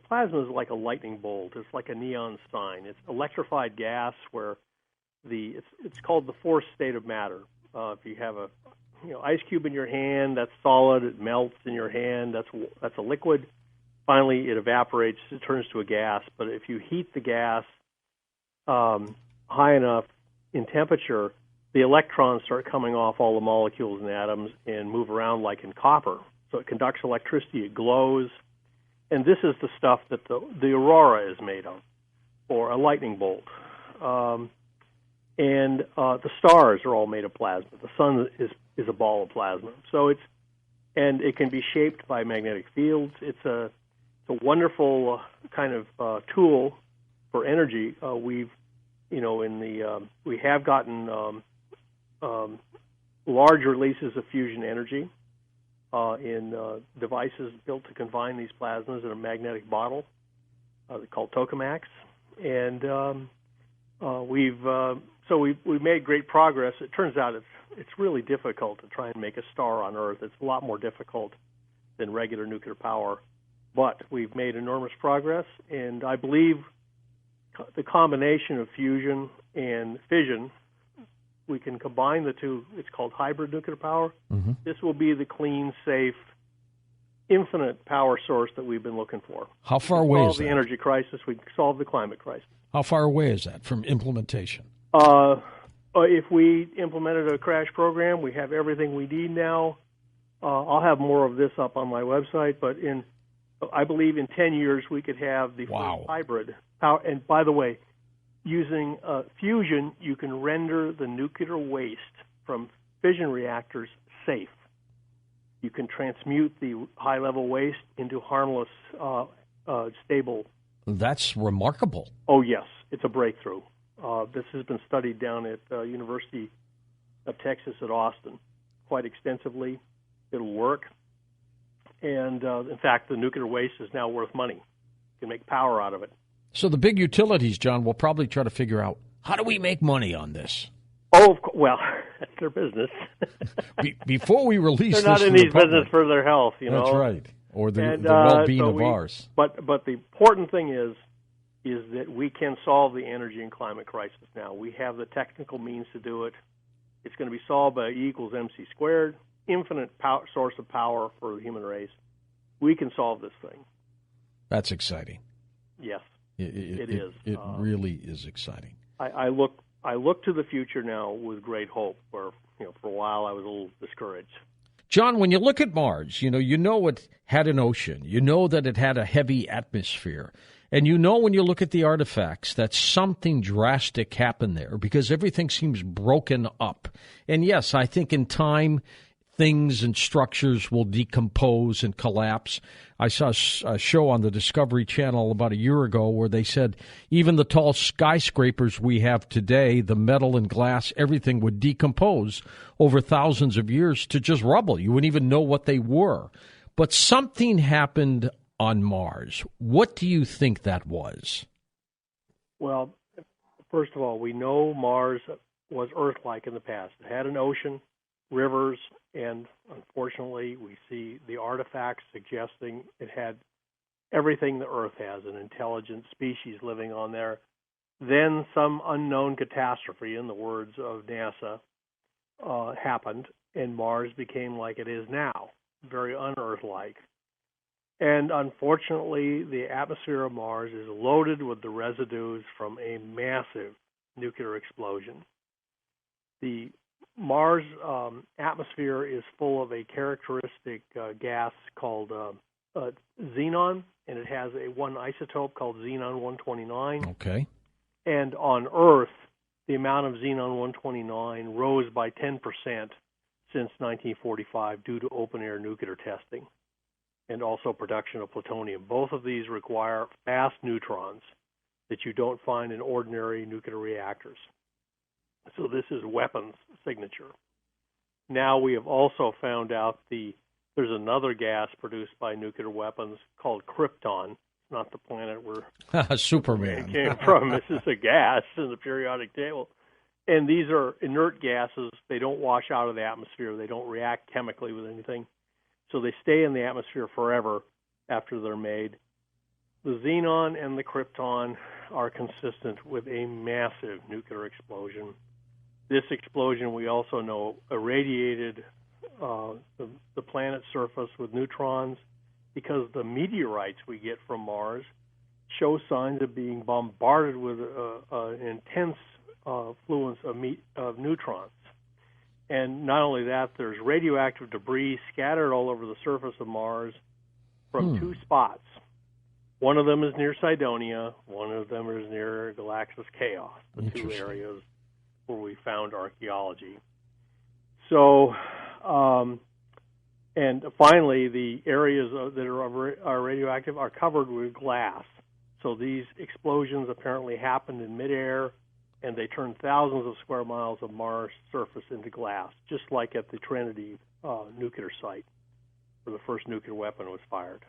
Plasma is like a lightning bolt. It's like a neon sign. It's electrified gas where it's called the fourth state of matter. If you have a ice cube in your hand, that's solid. It melts in your hand. That's a liquid. Finally, it evaporates. It turns to a gas. But if you heat the gas high enough in temperature, the electrons start coming off all the molecules and atoms and move around like in copper. So it conducts electricity. It glows. And this is the stuff that the aurora is made of, or a lightning bolt. And the stars are all made of plasma. The sun is a ball of plasma. So it can be shaped by magnetic fields. It's a wonderful kind of tool for energy. We have gotten large releases of fusion energy in devices built to confine these plasmas in a magnetic bottle. They're called tokamaks, and we've made great progress. It turns out it's really difficult to try and make a star on Earth. It's a lot more difficult than regular nuclear power, but we've made enormous progress, and I believe the combination of fusion and fission, we can combine the two. It's called hybrid nuclear power. Mm-hmm. This will be the clean, safe, infinite power source that we've been looking for. How far away is that? Solve the energy crisis. We solve the climate crisis. How far away is that from implementation? If we implemented a crash program, we have everything we need now. I'll have more of this up on my website, but I believe in 10 years we could have the first hybrid power. And by the way, using fusion, you can render the nuclear waste from fission reactors safe. You can transmute the high-level waste into harmless, stable. That's remarkable. Oh, yes. It's a breakthrough. This has been studied down at University of Texas at Austin quite extensively. It'll work. And, in fact, the nuclear waste is now worth money. You can make power out of it. So the big utilities, John, will probably try to figure out, how do we make money on this? Oh, well, that's their business. Before we release They're not this in these business for their health, That's right. Or the well-being of ours. But the important thing is that we can solve the energy and climate crisis now. We have the technical means to do it. It's going to be solved by E equals MC squared, infinite source of power for the human race. We can solve this thing. That's exciting. Yes, It is. It really is exciting. I look to the future now with great hope. Where for a while I was a little discouraged. John, when you look at Mars, you know it had an ocean. You know that it had a heavy atmosphere. And when you look at the artifacts that something drastic happened there because everything seems broken up. And yes, I think in time, things and structures will decompose and collapse. I saw a show on the Discovery Channel about a year ago where they said even the tall skyscrapers we have today, the metal and glass, everything would decompose over thousands of years to just rubble. You wouldn't even know what they were. But something happened on Mars. What do you think that was? Well, first of all, we know Mars was Earth-like in the past. It had an ocean, rivers, and unfortunately, we see the artifacts suggesting it had everything the Earth has, an intelligent species living on there. Then some unknown catastrophe, in the words of NASA, happened, and Mars became like it is now, very un-Earth-like. And unfortunately, the atmosphere of Mars is loaded with the residues from a massive nuclear explosion. The Mars atmosphere is full of a characteristic gas called xenon, and it has one isotope called xenon-129. Okay. And on Earth, the amount of xenon-129 rose by 10% since 1945 due to open-air nuclear testing and also production of plutonium. Both of these require fast neutrons that you don't find in ordinary nuclear reactors. So this is weapons signature. Now we have also found out there's another gas produced by nuclear weapons called krypton. It's not the planet where Superman came from. This is a gas in the periodic table. And these are inert gases. They don't wash out of the atmosphere. They don't react chemically with anything. So they stay in the atmosphere forever after they're made. The xenon and the krypton are consistent with a massive nuclear explosion. This explosion, we also know, irradiated the planet's surface with neutrons because the meteorites we get from Mars show signs of being bombarded with an intense fluence of neutrons. And not only that, there's radioactive debris scattered all over the surface of Mars from two spots. One of them is near Cydonia. One of them is near Galaxis Chaos, the two areas where we found archaeology. So, and finally, the areas that are radioactive are covered with glass. So these explosions apparently happened in midair, and they turned thousands of square miles of Mars surface into glass, just like at the Trinity nuclear site, where the first nuclear weapon was fired.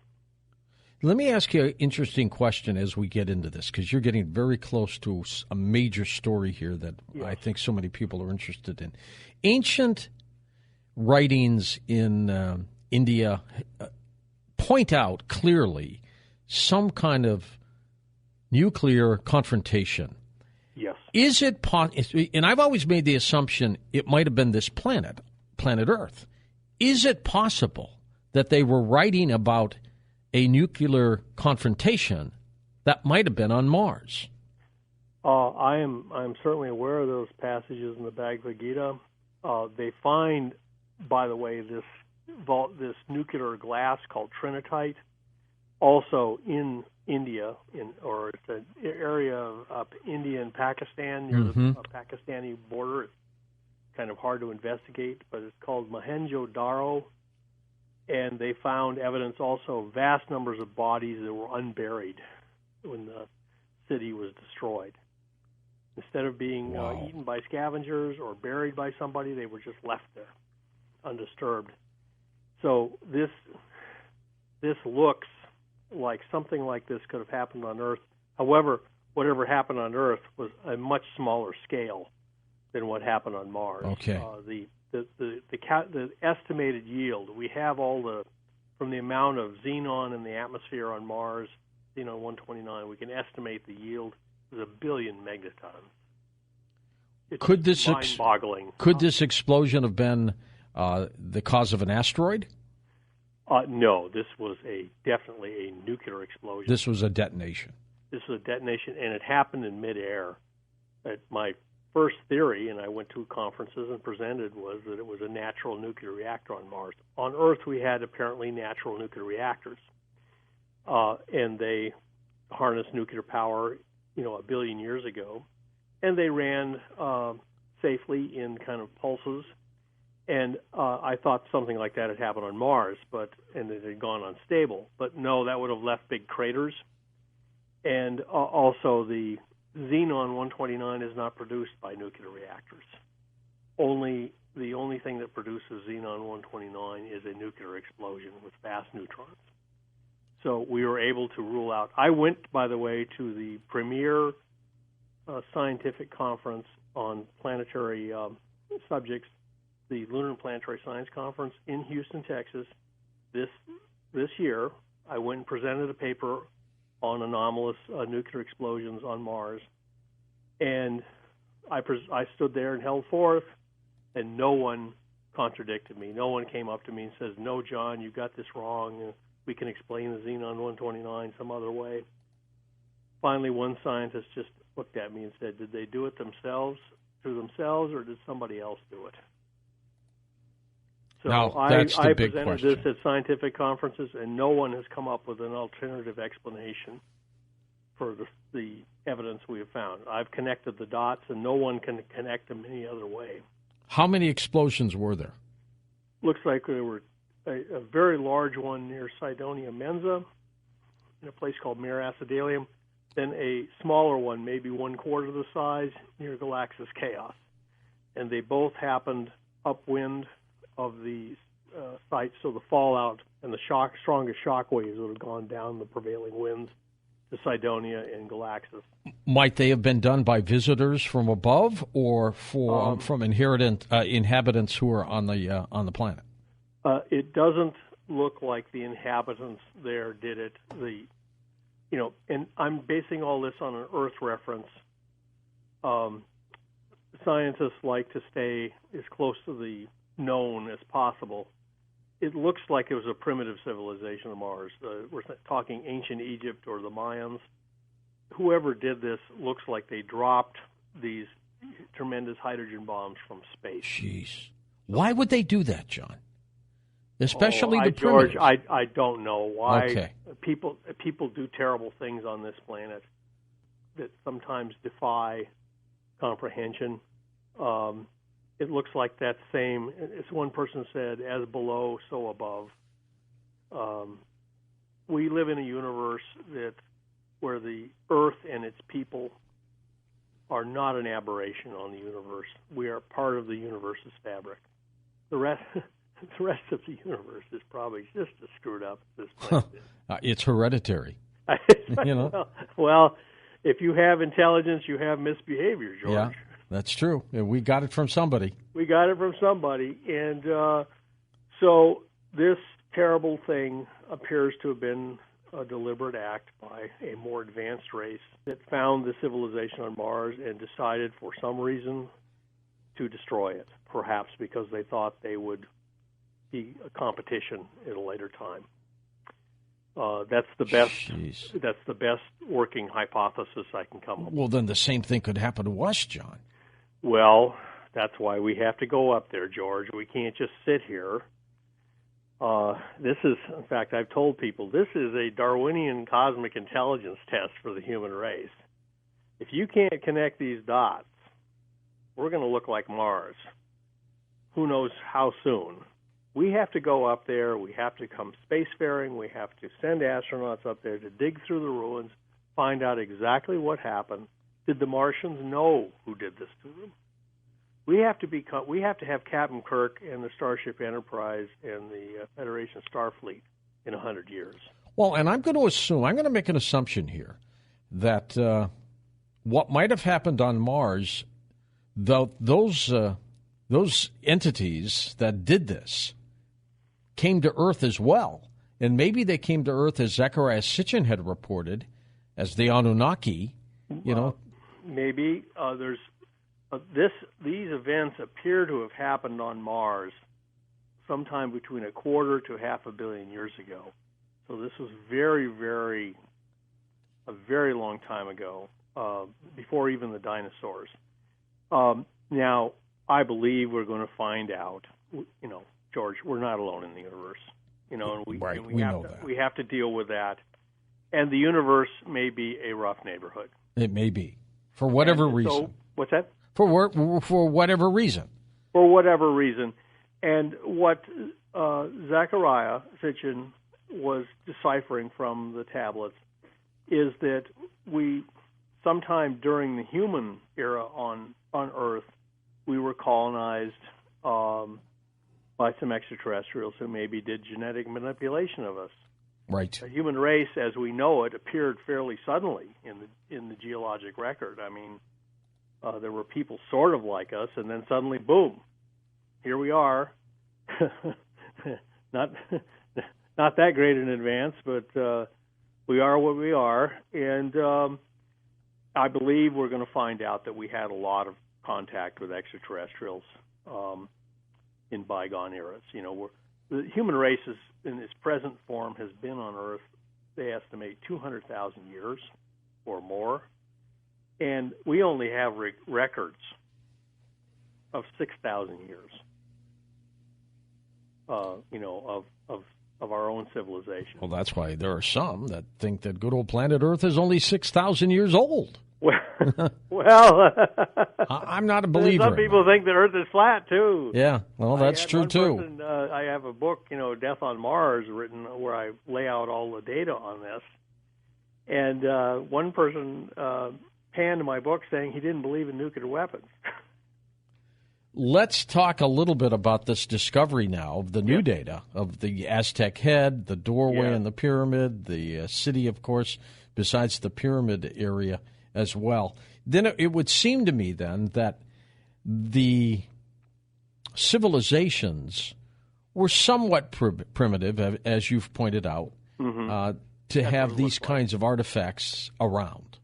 Let me ask you an interesting question as we get into this, because you're getting very close to a major story here that I think so many people are interested in. Ancient writings in India point out clearly some kind of nuclear confrontation. Yes. Is it possible? And I've always made the assumption it might have been this planet Earth. Is it possible that they were writing about a nuclear confrontation that might have been on Mars? I'm certainly aware of those passages in the Bhagavad Gita. They find, by the way, this nuclear glass called trinitite, also in India, or it's an area of India and Pakistan near the Pakistani border. It's kind of hard to investigate, but it's called Mohenjo-Daro. And they found evidence also of vast numbers of bodies that were unburied when the city was destroyed. Instead of being eaten by scavengers or buried by somebody, they were just left there, undisturbed. So this looks like something like this could have happened on Earth. However, whatever happened on Earth was a much smaller scale than what happened on Mars. Okay. The estimated yield, we have from the amount of xenon in the atmosphere on Mars, xenon-129, we can estimate the yield is 1 billion megatons. It's mind-boggling. Could this explosion have been the cause of an asteroid? No, this was definitely a nuclear explosion. This was a detonation. this is a detonation, and it happened in midair. My first theory, and I went to conferences and presented, was that it was a natural nuclear reactor on Mars. On Earth, we had apparently natural nuclear reactors, and they harnessed nuclear power, a billion years ago, and they ran safely in kind of pulses. And I thought something like that had happened on Mars, and it had gone unstable. But no, that would have left big craters. And also the xenon-129 is not produced by nuclear reactors. The only thing that produces xenon-129 is a nuclear explosion with fast neutrons. So we were able to rule out. I went, by the way, to the premier scientific conference on planetary subjects, the Lunar and Planetary Science Conference in Houston, Texas, this year. I went and presented a paper on anomalous nuclear explosions on Mars, and I stood there and held forth, and no one contradicted me. No one came up to me and says, "No, John, you got this wrong. We can explain the xenon-129 some other way." Finally, one scientist just looked at me and said, "Did they do it themselves, or did somebody else do it?" So now, that's I the big presented question. this at scientific conferences, and no one has come up with an alternative explanation for the evidence we have found. I've connected the dots, and no one can connect them any other way. How many explosions were there? Looks like there were a very large one near Cydonia Mensa in a place called Mare Acidalium, then a smaller one, maybe 1/4 the size, near Galaxis Chaos. And they both happened upwind of the site, so the fallout and the strongest shock waves would have gone down the prevailing winds to Cydonia and Galaxis. Might they have been done by visitors from above, or from inhabitants who are on the planet? It doesn't look like the inhabitants there did it. And I'm basing all this on an Earth reference. Scientists like to stay as close to the known as possible. It looks like it was a primitive civilization on Mars. We're talking ancient Egypt or the Mayans. Whoever did this looks like they dropped these tremendous hydrogen bombs from space. Jeez. Why would they do that, John? Especially the George, primitives. I don't know why. Okay. People do terrible things on this planet that sometimes defy comprehension. It looks like that same, as one person said, as below, so above. We live in a universe where the Earth and its people are not an aberration on the universe. We are part of the universe's fabric. The rest of the universe is probably just as screwed up as this place is. It's hereditary. Well, if you have intelligence, you have misbehavior, George. Yeah, that's true. We got it from somebody. And so this terrible thing appears to have been a deliberate act by a more advanced race that found the civilization on Mars and decided for some reason to destroy it, perhaps because they thought they would be a competition at a later time. That's the best. Jeez. That's the best working hypothesis I can come up with. Well, then the same thing could happen to us, John. Well, that's why we have to go up there, George. We can't just sit here. This is, in fact, I've told people, this is a Darwinian cosmic intelligence test for the human race. If you can't connect these dots, we're going to look like Mars. Who knows how soon? We have to go up there. We have to come spacefaring. We have to send astronauts up there to dig through the ruins, find out exactly what happened. Did the Martians know who did this to them? We have to have Captain Kirk and the Starship Enterprise and the Federation Starfleet in 100 years. Well, and I'm going to make an assumption here that what might have happened on Mars, those entities that did this came to Earth as well. And maybe they came to Earth, as Zecharia Sitchin had reported, as the Anunnaki, Maybe these events appear to have happened on Mars sometime between 1/4 to 500 million years ago. So this was very, very a very long time ago, before even the dinosaurs. Now, I believe we're going to find out, George, we're not alone in the universe. And we have to deal with that. And the universe may be a rough neighborhood. It may be. For whatever reason. So, what's that? For whatever reason. For whatever reason. And what Zechariah Sitchin was deciphering from the tablets is that we, sometime during the human era on Earth, we were colonized by some extraterrestrials who maybe did genetic manipulation of us. Right. The human race, as we know it, appeared fairly suddenly in the geologic record. I mean, there were people sort of like us, and then suddenly, boom, here we are. Not that great in advance, but we are what we are. And I believe we're going to find out that we had a lot of contact with extraterrestrials in bygone eras. The human race is, in its present form, has been on Earth, they estimate, 200,000 years or more. And we only have records of 6,000 years, of our own civilization. Well, that's why there are some that think that good old planet Earth is only 6,000 years old. Well, I'm not a believer. Some people think the Earth is flat too. Yeah, well, that's true too. I have a book, Death on Mars, written where I lay out all the data on this. And one person panned my book saying he didn't believe in nuclear weapons. Let's talk a little bit about this discovery now of the new data of the Aztec head, the doorway in the pyramid, the city, of course, besides the pyramid area as well. Then it would seem to me then that the civilizations were somewhat primitive, as you've pointed out, to have these kinds of artifacts around,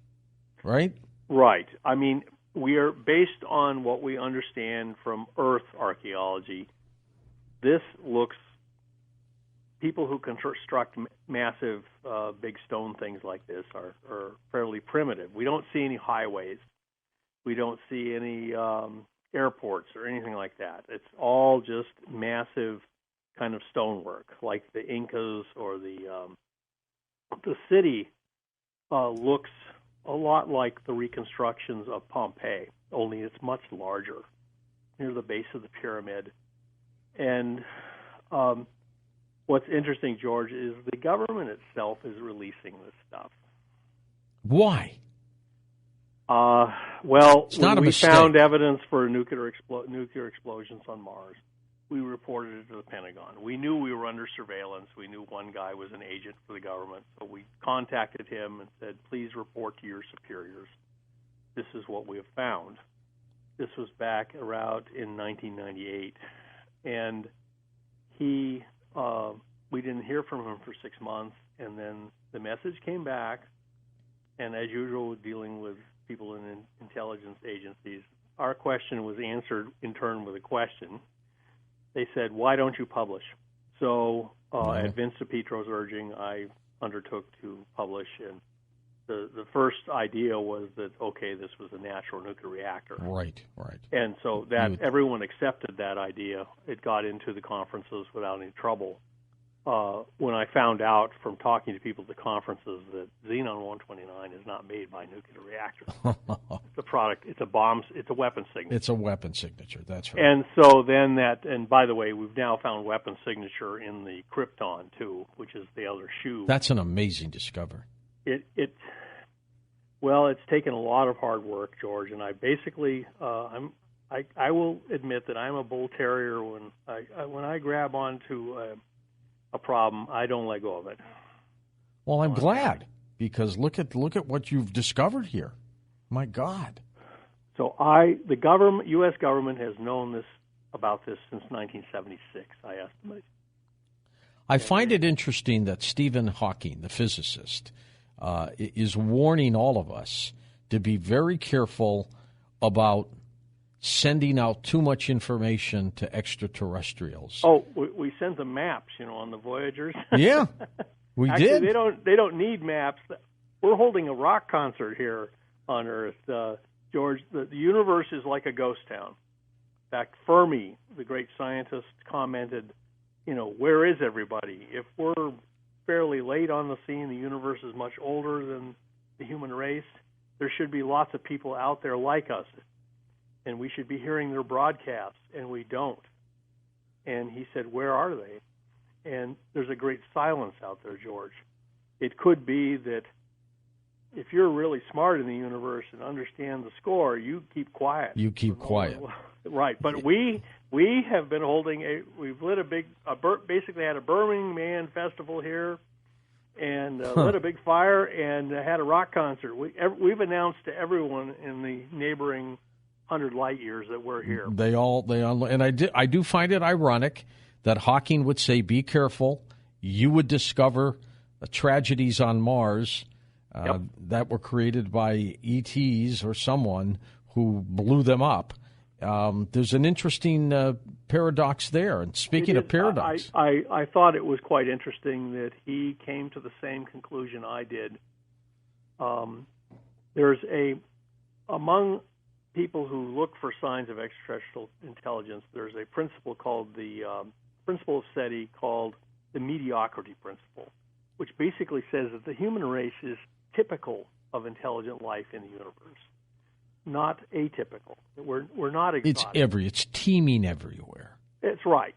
right? Right. I mean, we are based on what we understand from Earth archaeology. This looks, people who construct massive, big stone things like this are fairly primitive. We don't see any highways. We don't see any airports or anything like that. It's all just massive kind of stonework, like the Incas or the city looks a lot like the reconstructions of Pompeii, only it's much larger near the base of the pyramid. And what's interesting, George, is the government itself is releasing this stuff. Why? Well, it's not when a we mistake. Found evidence for nuclear explosions on Mars, we reported it to the Pentagon. We knew we were under surveillance. We knew one guy was an agent for the government, so we contacted him and said, please report to your superiors. This is what we have found. This was back around in 1998. And we didn't hear from him for 6 months, and then the message came back, and as usual, dealing with people in intelligence agencies, our question was answered in turn with a question. They said, why don't you publish? So at Vince DiPietro's urging, I undertook to publish, and the first idea was that, okay, this was a natural nuclear reactor. Right. And so that everyone accepted that idea. It got into the conferences without any trouble. When I found out from talking to people at the conferences that Xenon-129 is not made by nuclear reactors. It's a product. It's a bomb. It's a weapon signature. It's a weapon signature. That's right. And so then and by the way, we've now found weapon signature in the Krypton too, which is the other shoe. That's an amazing discovery. Well, it's taken a lot of hard work, George, and I basically I will admit that I'm a bull terrier. When I grab onto a problem, I don't let go of it. Well, I'm glad, because look at what you've discovered here. My God. So the government, U.S. government, has known about this since 1976, I estimate. I find it interesting that Stephen Hawking, the physicist, is warning all of us to be very careful about sending out too much information to extraterrestrials. Oh, we sent them maps, on the Voyagers. Yeah, we Actually, did. They don't need maps. we're holding a rock concert here on Earth, George. The universe is like a ghost town. In fact, Fermi, the great scientist, commented, where is everybody? If we're fairly late on the scene, the universe is much older than the human race, there should be lots of people out there like us, and we should be hearing their broadcasts, and we don't. And he said, where are they? And there's a great silence out there, George. It could be that if you're really smart in the universe and understand the score, you keep quiet. You keep quiet. Right. But we have been we've lit basically had a Burning Man festival here, and lit a big fire and had a rock concert. We've announced to everyone in the neighboring 100 light years that we're here. They all, and I do find it ironic that Hawking would say, "Be careful." You would discover tragedies on Mars that were created by ETs or someone who blew them up. There's an interesting paradox there. And speaking of paradox, I thought it was quite interesting that he came to the same conclusion I did. There's among people who look for signs of extraterrestrial intelligence, there's a principle called the principle of SETI called the mediocrity principle, which basically says that the human race is typical of intelligent life in the universe, not atypical. We're not exotic. It's teeming everywhere. It's right.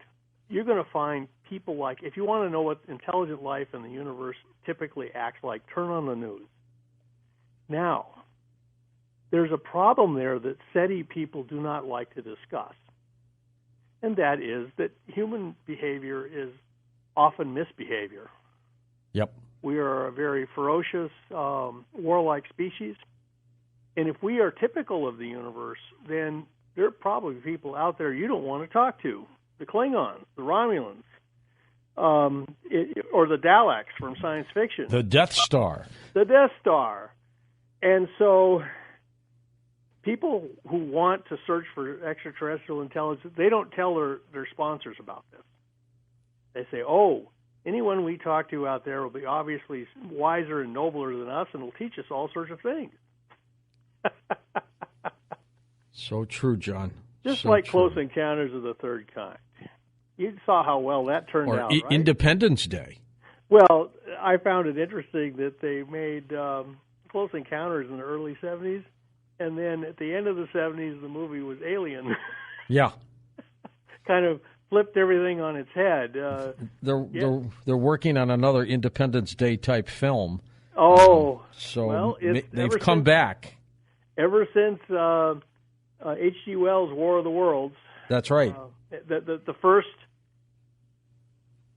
You're going to find people if you want to know what intelligent life in the universe typically acts like, turn on the news. Now, there's a problem there that SETI people do not like to discuss, and that is that human behavior is often misbehavior. Yep. We are a very ferocious, warlike species, and if we are typical of the universe, then there are probably people out there you don't want to talk to. The Klingons, the Romulans, or the Daleks from science fiction. The Death Star. The Death Star. And so people who want to search for extraterrestrial intelligence, they don't tell their sponsors about this. They say, anyone we talk to out there will be obviously wiser and nobler than us and will teach us all sorts of things. So true, John. Just so like true. Close Encounters of the Third Kind. You saw how well that turned out, right? Independence Day. Well, I found it interesting that they made Close Encounters in the early 70s, and then at the end of the 70s, the movie was Alien. Yeah. Kind of flipped everything on its head. They're working on another Independence Day type film. So they've come back. Ever since H.G. Wells' War of the Worlds. That's right. The first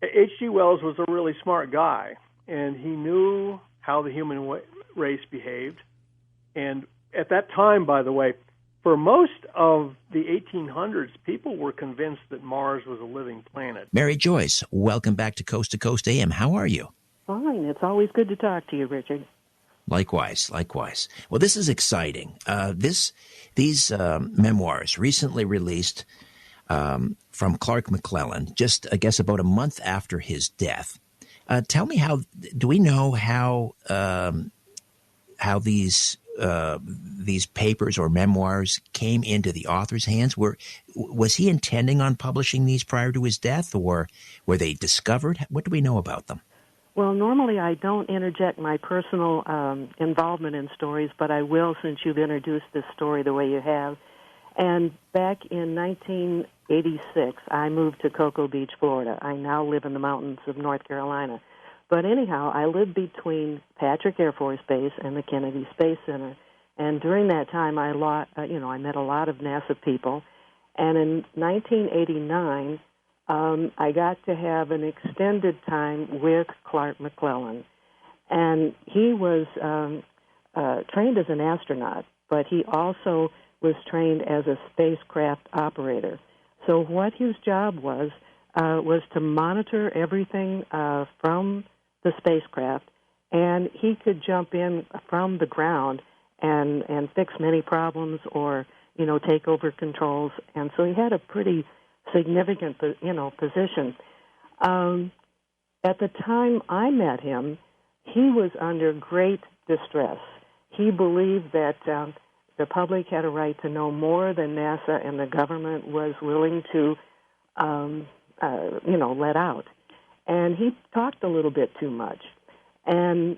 H.G. Wells was a really smart guy, and he knew how the human race behaved. And at that time, by the way, for most of the 1800s, people were convinced that Mars was a living planet. Mary Joyce, welcome back to Coast AM. How are you? Fine. It's always good to talk to you, Richard. Likewise. Well, this is exciting. These memoirs recently released from Clark McClellan, just, I guess, about a month after his death. Tell me do we know how these papers or memoirs came into the author's hands? Was he intending on publishing these prior to his death, or were they discovered? What do we know about them? Well, normally I don't interject my personal involvement in stories, but I will since you've introduced this story the way you have. And back in 1986, I moved to Cocoa Beach, Florida. I now live in the mountains of North Carolina. But anyhow, I lived between Patrick Air Force Base and the Kennedy Space Center. And during that time, I met a lot of NASA people. And in 1989, I got to have an extended time with Clark McClellan. And he was trained as an astronaut, but he also was trained as a spacecraft operator. So what his job was to monitor everything from the spacecraft, and he could jump in from the ground and fix many problems or, take over controls. And so he had a pretty significant, position. At the time I met him, he was under great distress. He believed that the public had a right to know more than NASA and the government was willing to, let out. And he talked a little bit too much. And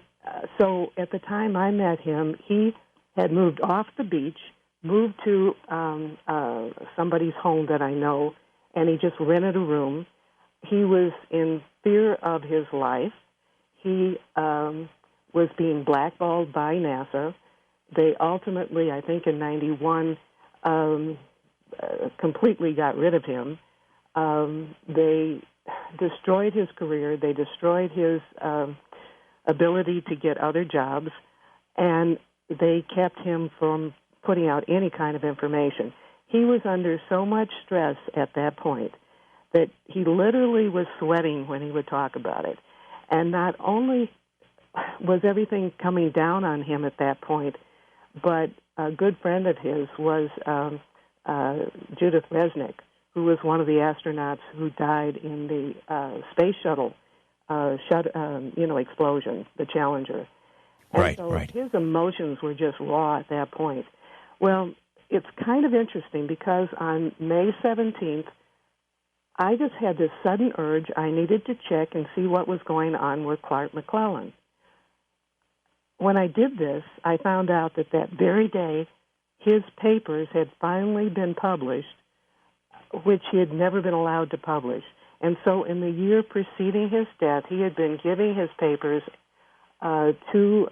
so at the time I met him, he had moved off the beach, moved to somebody's home that I know, and he just rented a room. He was in fear of his life. He was being blackballed by NASA. They ultimately, I think in 91, completely got rid of him. They destroyed his career. They destroyed his ability to get other jobs, and they kept him from putting out any kind of information. He was under so much stress at that point that he literally was sweating when he would talk about it. And not only was everything coming down on him at that point, but a good friend of his was Judith Resnick, who was one of the astronauts who died in the space shuttle explosion, the Challenger. And so his emotions were just raw at that point. Well, it's kind of interesting because on May 17th, I just had this sudden urge. I needed to check and see what was going on with Clark McClellan. When I did this, I found out that very day, his papers had finally been published, which he had never been allowed to publish. And so in the year preceding his death, he had been giving his papers to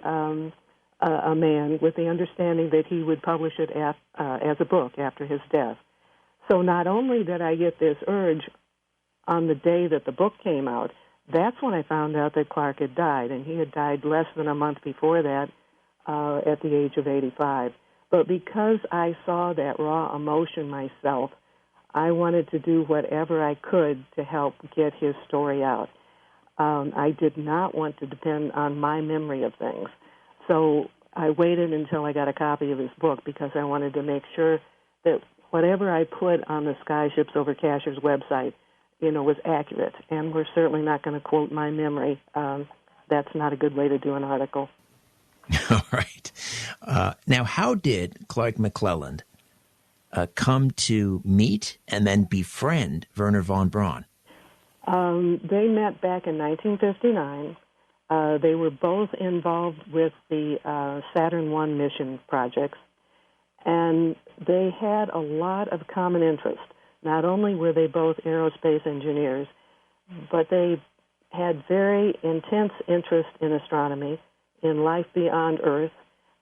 a man with the understanding that he would publish it as a book after his death. So not only did I get this urge on the day that the book came out, that's when I found out that Clark had died, and he had died less than a month before that at the age of 85. But because I saw that raw emotion myself, I wanted to do whatever I could to help get his story out. I did not want to depend on my memory of things. So I waited until I got a copy of his book because I wanted to make sure that whatever I put on the Skyships Over Casher's website, was accurate. And we're certainly not going to quote my memory. That's not a good way to do an article. All right. Now, how did Clark McClellan come to meet and then befriend Wernher von Braun? They met back in 1959. They were both involved with the Saturn I mission projects, and they had a lot of common interest. Not only were they both aerospace engineers, but they had very intense interest in astronomy, in life beyond Earth,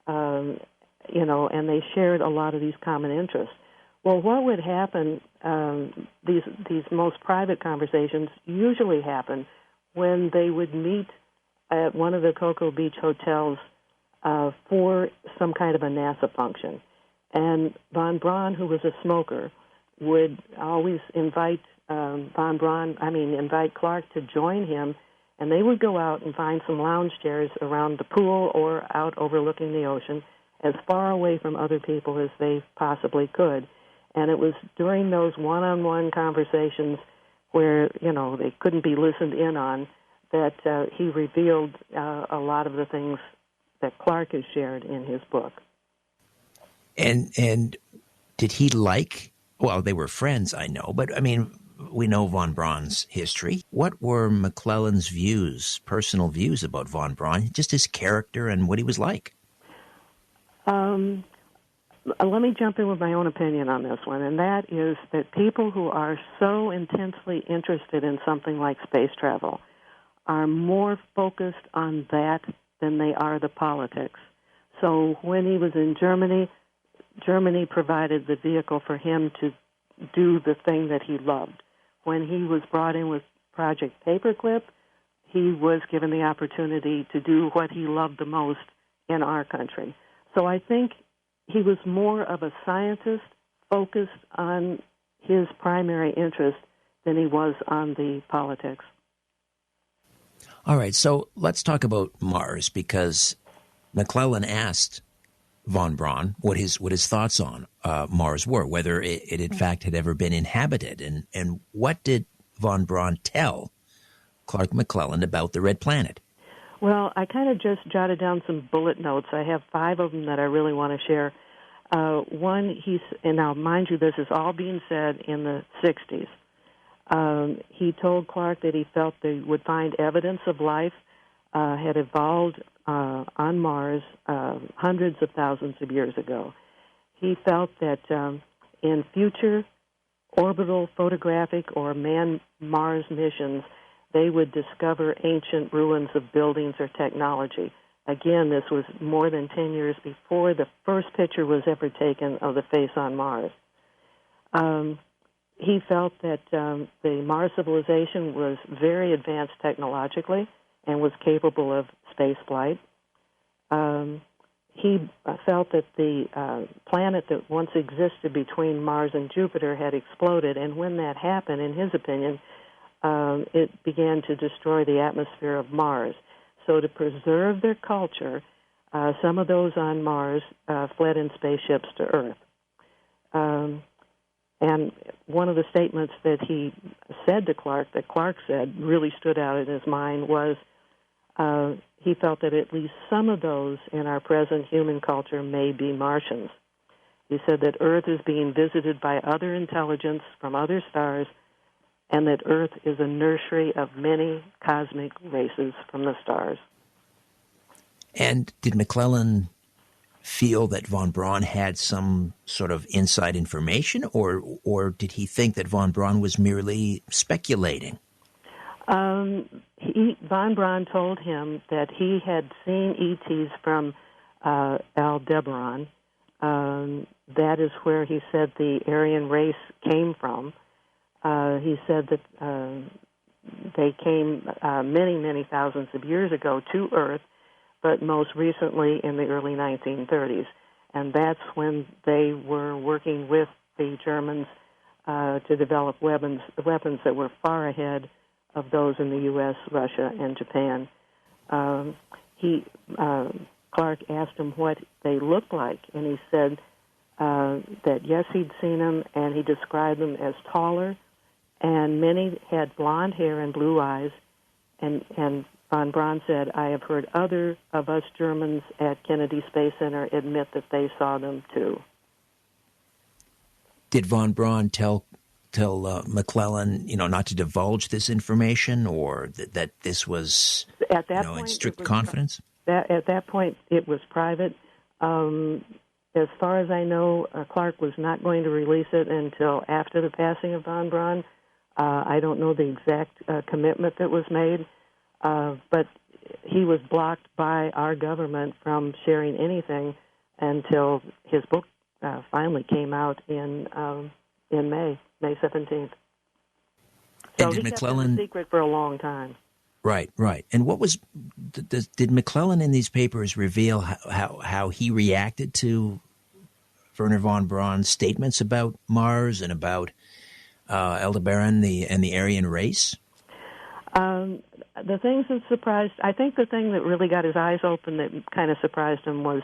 and they shared a lot of these common interests. Well, what would happen, these most private conversations usually happen when they would meet at one of the Cocoa Beach hotels for some kind of a NASA function. And von Braun, who was a smoker, would always invite Clark to join him, and they would go out and find some lounge chairs around the pool or out overlooking the ocean, as far away from other people as they possibly could. And it was during those one-on-one conversations where, they couldn't be listened in on, that he revealed a lot of the things that Clark has shared in his book. And did he well, they were friends, I know, but we know von Braun's history. What were McClellan's personal views about von Braun, just his character and what he was like? Let me jump in with my own opinion on this one, and that is that people who are so intensely interested in something like space travel are more focused on that than they are the politics. So when he was in Germany provided the vehicle for him to do the thing that he loved. When he was brought in with Project Paperclip, he was given the opportunity to do what he loved the most in our country. So I think he was more of a scientist focused on his primary interest than he was on the politics. All right, so let's talk about Mars, because McClellan asked von Braun what his thoughts on Mars were, whether it in fact had ever been inhabited, and what did von Braun tell Clark McClellan about the Red Planet? Well, I kind of just jotted down some bullet notes. I have 5 of them that I really want to share. One, and now mind you, this is all being said in the 60s. He told Clark that he felt they would find evidence of life had evolved on Mars hundreds of thousands of years ago. He felt that in future orbital, photographic, or manned-Mars missions, they would discover ancient ruins of buildings or technology. Again, this was more than 10 years before the first picture was ever taken of the face on Mars. He felt that the Mars civilization was very advanced technologically and was capable of space flight. He felt that the planet that once existed between Mars and Jupiter had exploded, and when that happened, in his opinion, it began to destroy the atmosphere of Mars. So to preserve their culture, some of those on Mars fled in spaceships to Earth. And one of the statements that he said to Clark, that Clark said really stood out in his mind, was he felt that at least some of those in our present human culture may be Martians. He said that Earth is being visited by other intelligence from other stars, and that Earth is a nursery of many cosmic races from the stars. And did McClellan feel that von Braun had some sort of inside information, or did he think that von Braun was merely speculating? Von Braun told him that he had seen ETs from Aldebaran. That is where he said the Aryan race came from. He said that they came many, many thousands of years ago to Earth, but most recently in the early 1930s. And that's when they were working with the Germans to develop weapons that were far ahead of those in the U.S., Russia, and Japan. Clark asked him what they looked like, and he said that, yes, he'd seen them, and he described them as taller, and many had blonde hair and blue eyes, and von Braun said, I have heard other of us Germans at Kennedy Space Center admit that they saw them too. Did von Braun tell McClellan, not to divulge this information, or that this was at that point, in strict confidence? At that point, it was private. As far as I know, Clark was not going to release it until after the passing of von Braun. I don't know the exact commitment that was made, but he was blocked by our government from sharing anything until his book finally came out in May 17th. So he kept it a secret for a long time. Right. And what was did McClellan in these papers reveal how he reacted to Wernher von Braun's statements about Mars and about Aldebaran and the Aryan race? The things that surprised, I think the thing that really got his eyes open that kind of surprised him was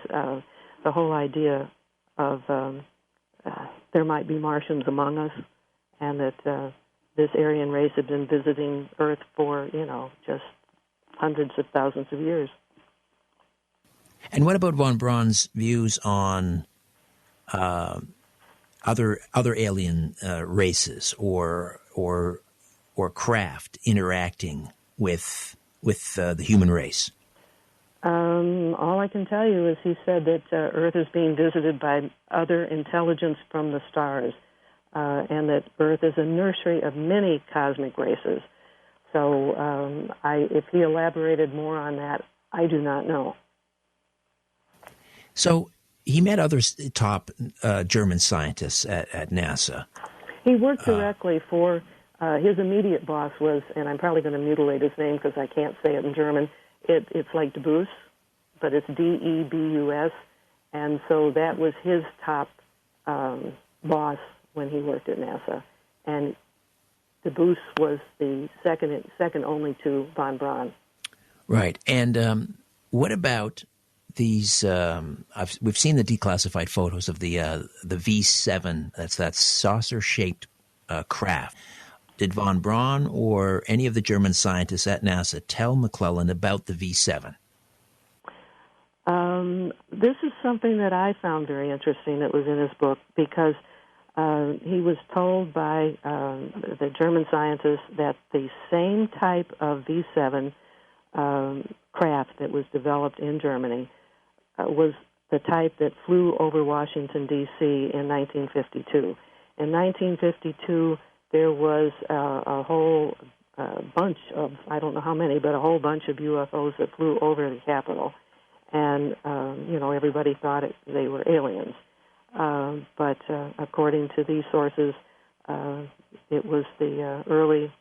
the whole idea of there might be Martians among us, and that this Aryan race had been visiting Earth for, just hundreds of thousands of years. And what about von Braun's views on other alien races or craft interacting with the human race? All I can tell you is he said that Earth is being visited by other intelligence from the stars, and that Earth is a nursery of many cosmic races. So if he elaborated more on that, I do not know. So he met other top German scientists at NASA. He worked directly for his immediate boss was, and I'm probably going to mutilate his name because I can't say it in German, it's like Debus, but it's Debus, and so that was his top boss when he worked at NASA. And Debus was the second only to von Braun. Right. And what about these? We've seen the declassified photos of the V7. That's that saucer-shaped craft. did von Braun or any of the German scientists at NASA tell McClellan about the V7? This is something that I found very interesting that was in his book, because he was told by the German scientists that the same type of V7 craft that was developed in Germany was the type that flew over Washington, D.C. in 1952. In 1952, there was a whole bunch of, I don't know how many, but a whole bunch of UFOs that flew over the Capitol. And, everybody thought they were aliens. But according to these sources, it was the early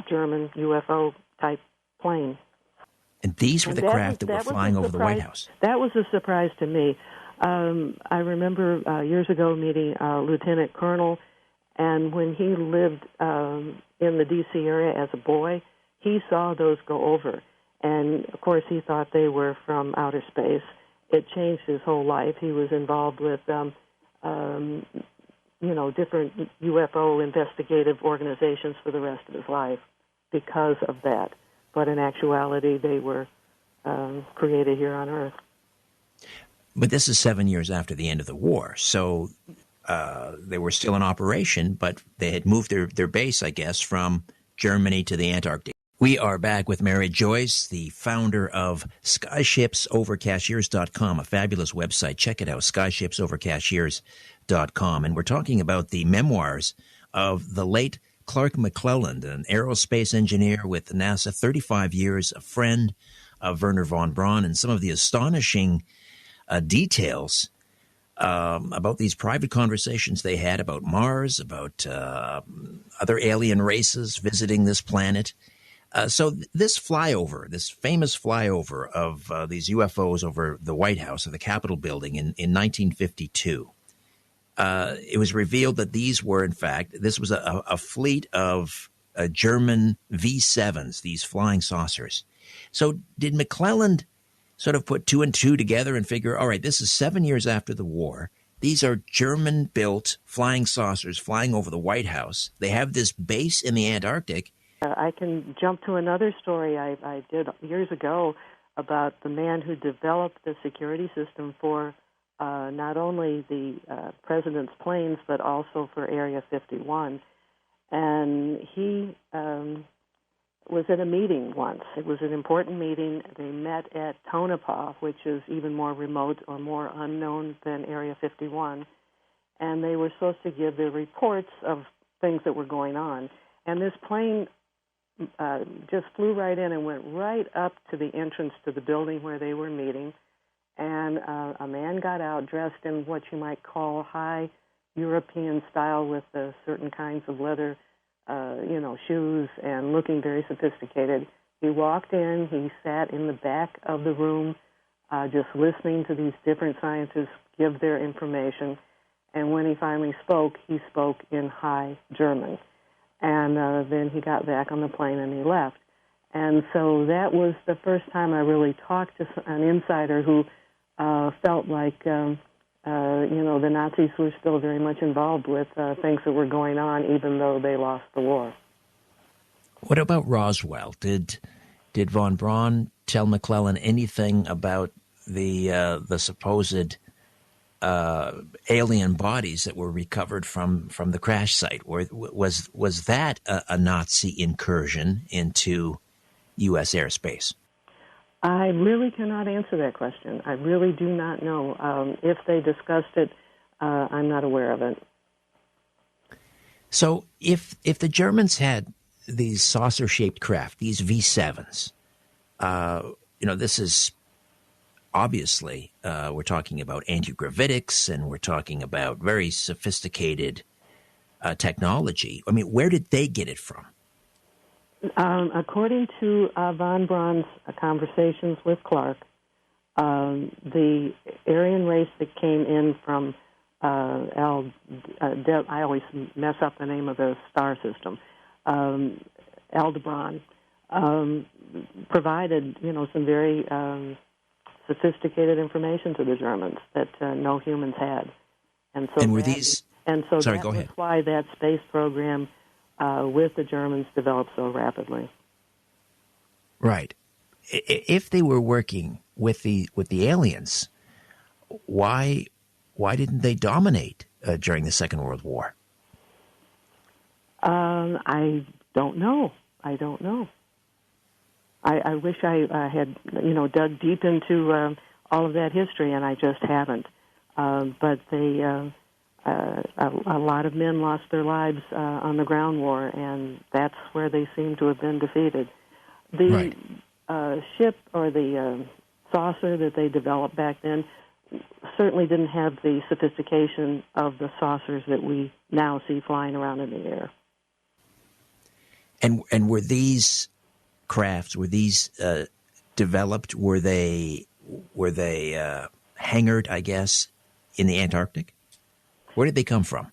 German UFO-type plane. And these were the craft that were flying over the White House. That was a surprise to me. I remember years ago meeting a lieutenant colonel, and when he lived in the D.C. area as a boy, he saw those go over. And, of course, he thought they were from outer space. It changed his whole life. He was involved with, different UFO investigative organizations for the rest of his life because of that. But in actuality, they were created here on Earth. But this is 7 years after the end of the war, so they were still in operation, but they had moved their base, I guess, from Germany to the Antarctic. We are back with Mary Joyce, the founder of SkyshipsOverCashiers.com, a fabulous website. Check it out, SkyshipsOverCashiers.com. And we're talking about the memoirs of the late Clark McClelland, an aerospace engineer with NASA, 35 years, a friend of Wernher von Braun, and some of the astonishing details about these private conversations they had about Mars, about other alien races visiting this planet. So this flyover, this famous flyover of these UFOs over the White House or the Capitol building in 1952, it was revealed that these were, in fact, this was a fleet of German V7s, these flying saucers. So did McClelland sort of put two and two together and figure, all right, this is 7 years after the war. These are German-built flying saucers flying over the White House. They have this base in the Antarctic. I can jump to another story I did years ago about the man who developed the security system for not only the president's planes, but also for Area 51. And he was at a meeting once. It was an important meeting. They met at Tonopah, which is even more remote or more unknown than Area 51. And they were supposed to give the reports of things that were going on. And this plane just flew right in and went right up to the entrance to the building where they were meeting. And a man got out dressed in what you might call high European style with certain kinds of leather, shoes, and looking very sophisticated. He walked in. He sat in the back of the room just listening to these different scientists give their information. And when he finally spoke, he spoke in high German. And then he got back on the plane and he left. And so that was the first time I really talked to an insider who felt like, the Nazis were still very much involved with things that were going on, even though they lost the war. What about Roswell? Did von Braun tell McClellan anything about the supposed alien bodies that were recovered from the crash site? Or was that a Nazi incursion into U.S. airspace? I really cannot answer that question. I really do not know. If they discussed it, I'm not aware of it. So if the Germans had these saucer-shaped craft, these V7s, this is obviously, we're talking about anti-gravitics, and we're talking about very sophisticated technology. I mean, where did they get it from? According to von Braun's conversations with Clark, the Aryan race that came in from I always mess up the name of the star system, Aldebaran, provided some very sophisticated information to the Germans that no humans had, and so were these? And so Sorry, that go was ahead. why that space program with the Germans developed so rapidly. Right. If they were working with the aliens, why didn't they dominate during the Second World War? I don't know. I wish I had dug deep into all of that history, and I just haven't. But they a lot of men lost their lives on the ground war, and that's where they seem to have been defeated. The ship or the saucer that they developed back then certainly didn't have the sophistication of the saucers that we now see flying around in the air. And were these crafts, developed? Were they hangared, I guess, in the Antarctic? Where did they come from?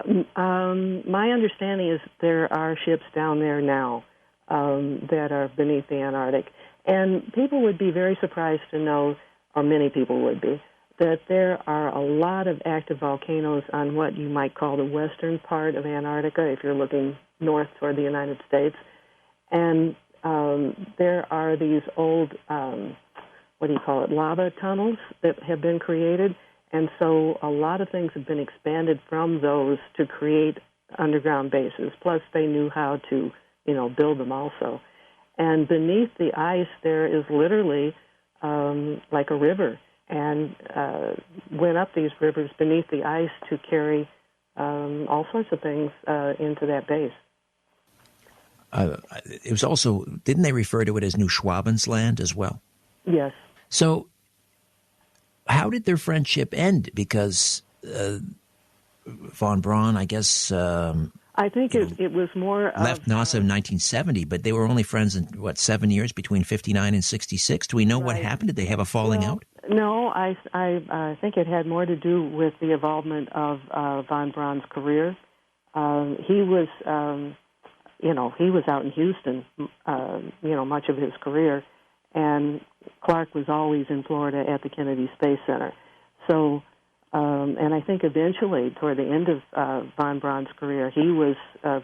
My understanding is there are ships down there now that are beneath the Antarctic. And people would be very surprised to know, or many people would be, that there are a lot of active volcanoes on what you might call the western part of Antarctica, if you're looking north toward the United States. And there are these old, lava tunnels that have been created. And so a lot of things have been expanded from those to create underground bases. Plus, they knew how to, build them also. And beneath the ice, there is literally like a river, and went up these rivers beneath the ice to carry all sorts of things into that base. It was also, didn't they refer to it as New Schwaben's land as well? Yes. So how did their friendship end? Because von Braun, I guess... I think it was more left NASA in 1970, but they were only friends in, 7 years, between 59 and 66? Do we know what happened? Did they have a falling out? No, I think it had more to do with the involvement of von Braun's career. He was, he was out in Houston, much of his career, and Clark was always in Florida at the Kennedy Space Center. So... and I think eventually, toward the end of von Braun's career, he was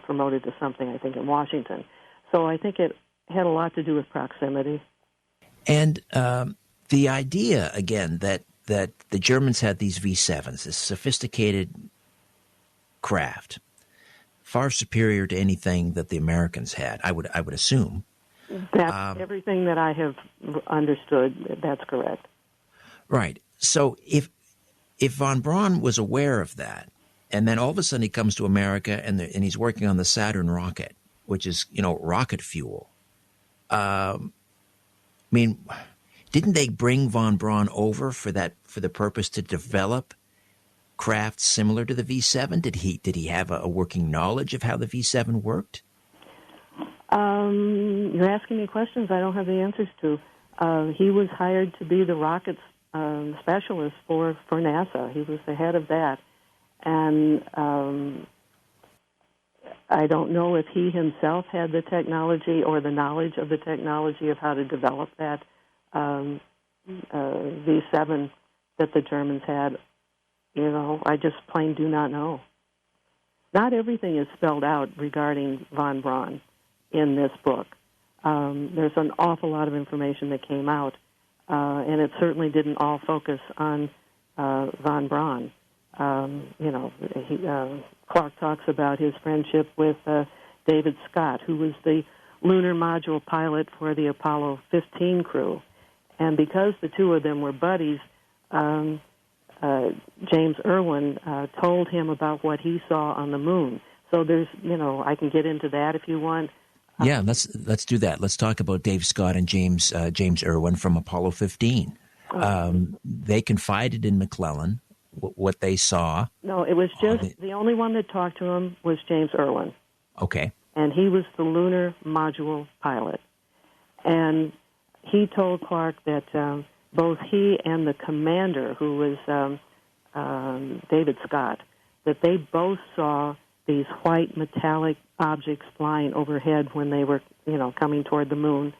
promoted to something, I think, in Washington. So I think it had a lot to do with proximity. And the idea, again, that the Germans had these V-7s, this sophisticated craft, far superior to anything that the Americans had, I would assume. That's everything that I have understood. That's correct. Right. So if von Braun was aware of that, and then all of a sudden he comes to America and he's working on the Saturn rocket, which is, rocket fuel. Didn't they bring von Braun over for the purpose to develop crafts similar to the V-7? Did he have a working knowledge of how the V-7 worked? You're asking me questions I don't have the answers to. He was hired to be the rockets specialist for NASA. He was the head of that. And I don't know if he himself had the technology or the knowledge of the technology of how to develop that V-7 that the Germans had. I just plain do not know. Not everything is spelled out regarding von Braun in this book. There's an awful lot of information that came out, and it certainly didn't all focus on von Braun. Clark talks about his friendship with David Scott, who was the lunar module pilot for the Apollo 15 crew. And because the two of them were buddies, James Irwin told him about what he saw on the moon. So there's, I can get into that if you want. Yeah, let's do that. Let's talk about Dave Scott and James Irwin from Apollo 15. They confided in McClellan what they saw. No, it was just the only one that talked to him was James Irwin. Okay. And he was the lunar module pilot. And he told Clark that both he and the commander, who was David Scott, that they both saw these white metallic objects flying overhead when they were, coming toward the moon.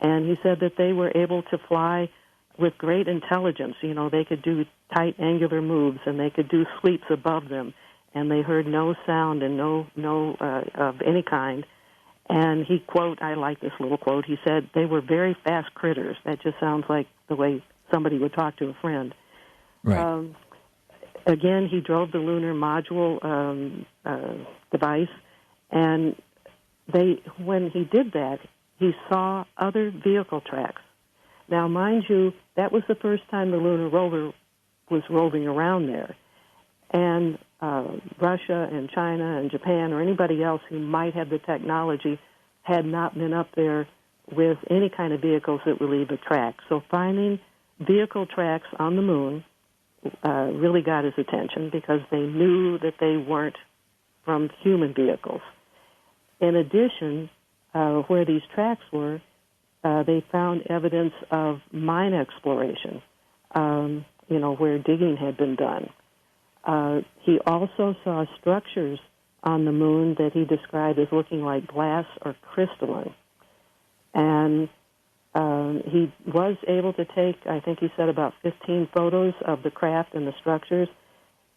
And he said that they were able to fly with great intelligence. They could do tight angular moves, and they could do sweeps above them. and they heard no sound and no of any kind. And he, quote, I like this little quote, he said, they were very fast critters. That just sounds like the way somebody would talk to a friend. Right. Again, he drove the lunar module device, and when he did that, he saw other vehicle tracks. Now, mind you, that was the first time the lunar rover was roving around there. And Russia and China and Japan or anybody else who might have the technology had not been up there with any kind of vehicles that would leave a track. So finding vehicle tracks on the moon really got his attention because they knew that they weren't from human vehicles. In addition, where these tracks were, they found evidence of mine exploration, where digging had been done. He also saw structures on the moon that he described as looking like glass or crystalline. And he was able to take, I think he said, about 15 photos of the craft and the structures.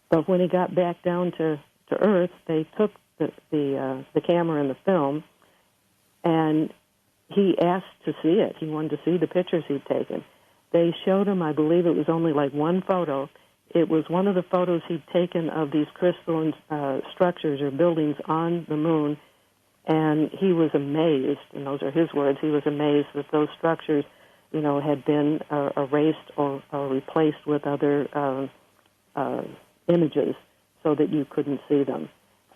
But when he got back down to Earth, they took the camera and the film, and he asked to see it. He wanted to see the pictures he'd taken. They showed him, I believe it was only like one photo. It was one of the photos he'd taken of these crystalline structures or buildings on the moon, and he was amazed, and those are his words, he was amazed that those structures, had been erased or replaced with other images so that you couldn't see them.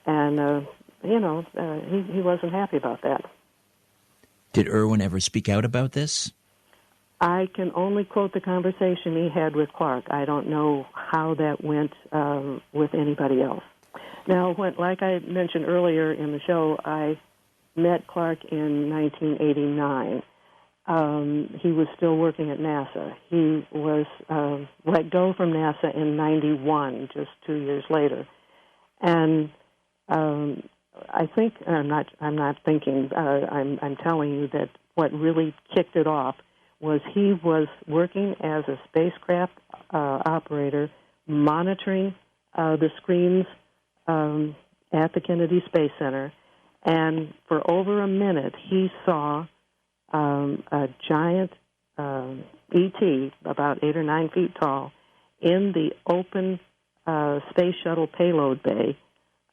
And, he wasn't happy about that. Did Irwin ever speak out about this? I can only quote the conversation he had with Clark. I don't know how that went with anybody else. Now, like I mentioned earlier in the show, I met Clark in 1989. He was still working at NASA. He was let go from NASA in 91, just 2 years later. And I think I'm telling you that what really kicked it off was he was working as a spacecraft operator, monitoring the screens at the Kennedy Space Center, and for over a minute he saw a giant ET, about 8 or 9 feet tall, in the open space shuttle payload bay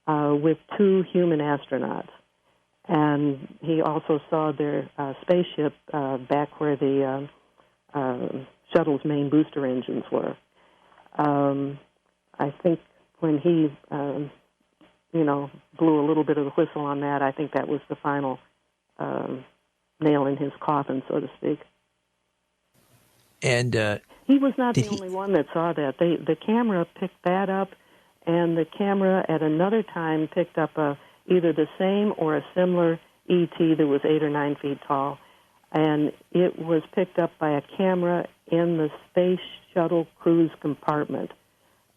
with 2 human astronauts. And he also saw their spaceship back where the shuttle's main booster engines were. I think when he, blew a little bit of the whistle on that, I think that was the final nail in his coffin, so to speak. And he was not the only one that saw that. The camera picked that up, and the camera at another time picked up either the same or a similar ET that was 8 or 9 feet tall, and it was picked up by a camera in the space shuttle cruise compartment,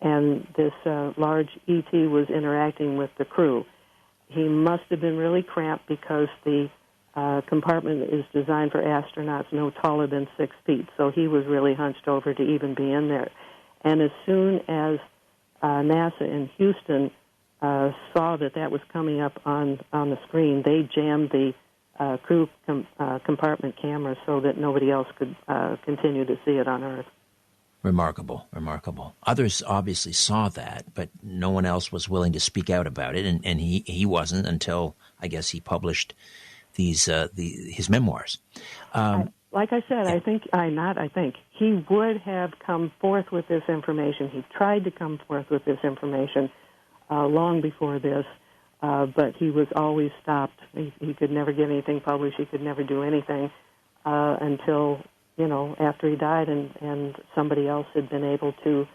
and this large ET was interacting with the crew. He must have been really cramped because the compartment is designed for astronauts no taller than 6 feet, so he was really hunched over to even be in there. And as soon as NASA in Houston saw that was coming up on the screen, they jammed the crew compartment camera so that nobody else could continue to see it on Earth. Remarkable. Others obviously saw that, but no one else was willing to speak out about it, and he wasn't until, I guess, he published his memoirs. Like I said, he would have come forth with this information. He tried to come forth with this information long before this, but he was always stopped. He could never get anything published. He could never do anything until, after he died and somebody else had been able to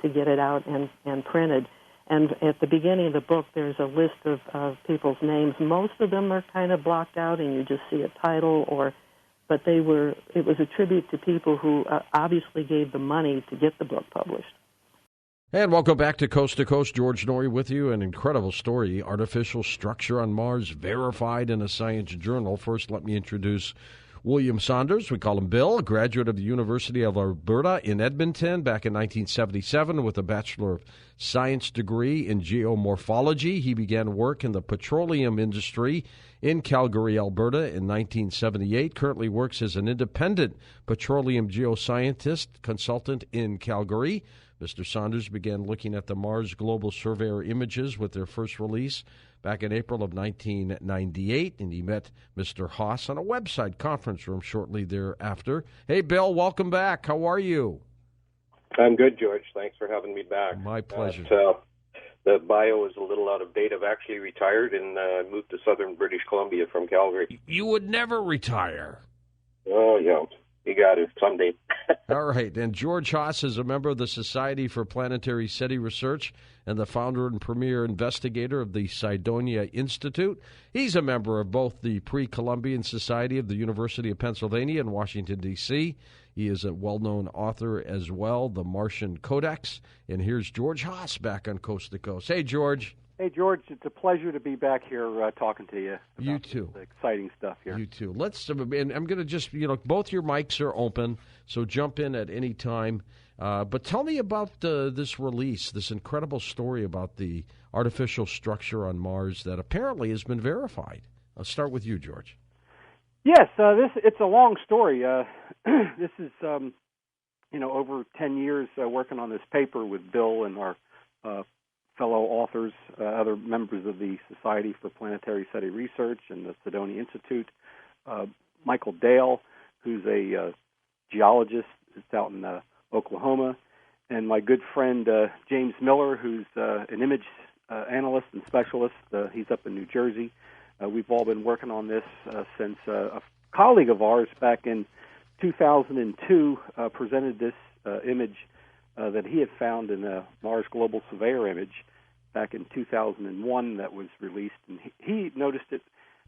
get it out and printed. And at the beginning of the book, there's a list of people's names. Most of them are kind of blocked out, and you just see a title but it was a tribute to people who obviously gave the money to get the book published. And welcome back to Coast. George Norrie with you. An incredible story. Artificial structure on Mars verified in a science journal. First, let me introduce William Saunders, we call him Bill, a graduate of the University of Alberta in Edmonton back in 1977 with a Bachelor of Science degree in geomorphology. He began work in the petroleum industry in Calgary, Alberta in 1978. Currently works as an independent petroleum geoscientist consultant in Calgary. Mr. Saunders began looking at the Mars Global Surveyor images with their first release back in April of 1998, and he met Mr. Haas on a website conference room shortly thereafter. Hey, Bill, welcome back. How are you? I'm good, George. Thanks for having me back. My pleasure. The bio is a little out of date. I've actually retired and moved to southern British Columbia from Calgary. You would never retire. Oh, yeah. You got it someday. All right. And George Haas is a member of the Society for Planetary SETI Research and the founder and premier investigator of the Cydonia Institute. He's a member of both the Pre-Columbian Society of the University of Pennsylvania in Washington, D.C. He is a well-known author as well, The Martian Codex. And here's George Haas back on Coast to Coast. Hey, George. Hey, George, it's a pleasure to be back here talking to you. You too. This exciting stuff here. You too. Let's, and I'm going to just, both your mics are open, so jump in at any time. But tell me about this release, this incredible story about the artificial structure on Mars that apparently has been verified. I'll start with you, George. Yes, it's a long story. This is, over 10 years working on this paper with Bill and our fellow authors, other members of the Society for Planetary SETI Research and the Cydonia Institute, Michael Dale, who's a geologist, is out in Oklahoma, and my good friend James Miller, who's an image analyst and specialist. He's up in New Jersey. We've all been working on this since a colleague of ours back in 2002 presented this image that he had found in a Mars Global Surveyor image back in 2001 that was released. And he noticed it,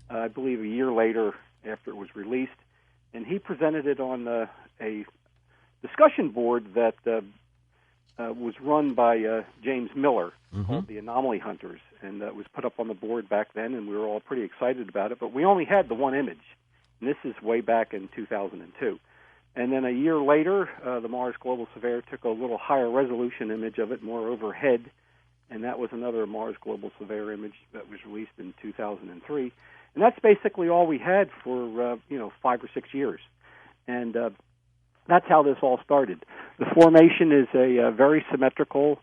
I believe, a year later after it was released, and he presented it on a discussion board that was run by James Miller, called the Anomaly Hunters, and that was put up on the board back then, and we were all pretty excited about it. But we only had the one image, and this is way back in 2002. And then a year later, the Mars Global Surveyor took a little higher resolution image of it, more overhead, and that was another Mars Global Surveyor image that was released in 2003. And that's basically all we had for 5 or 6 years. And that's how this all started. The formation is a very symmetrical,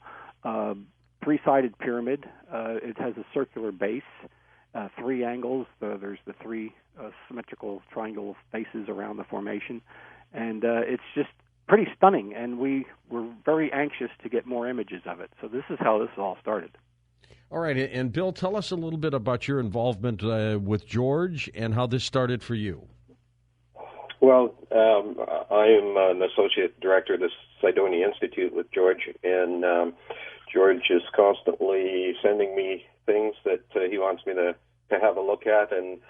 three-sided pyramid. It has a circular base, 3 angles. There's the 3 symmetrical triangle faces around the formation. And it's just pretty stunning, and we were very anxious to get more images of it. So this is how this all started. All right, and Bill, tell us a little bit about your involvement with George and how this started for you. Well, I am an associate director of the Cydonia Institute with George, and George is constantly sending me things that he wants me to have a look at, and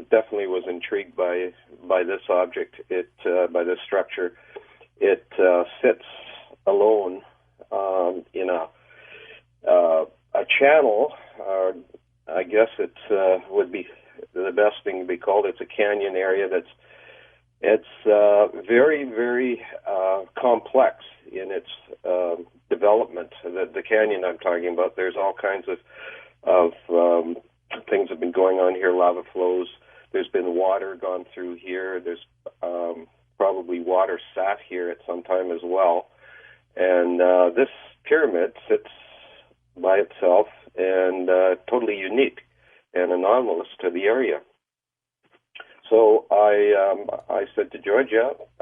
definitely was intrigued by this object, by this structure. It sits alone in a channel. I guess it would be the best thing to be called. It's a canyon area it's very, very complex in its development. The canyon I'm talking about, there's all kinds of things have been going on here, lava flows. There's been water gone through here. There's probably water sat here at some time as well. And this pyramid sits by itself and totally unique and anomalous to the area. So I said to George,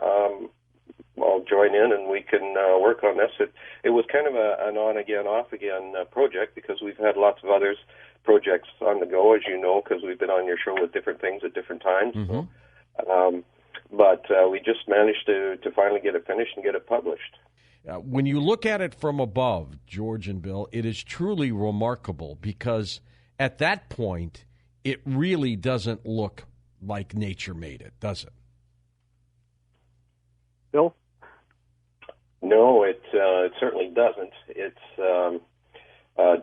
I'll join in and we can work on this. It was kind of an on-again, off-again project because we've had lots of others projects on the go, as you know, because we've been on your show with different things at different times. Mm-hmm. But we just managed to finally get it finished and get it published. When you look at it from above, George and Bill, it is truly remarkable because at that point, it really doesn't look like nature made it, does it? Bill? No, it certainly doesn't. It's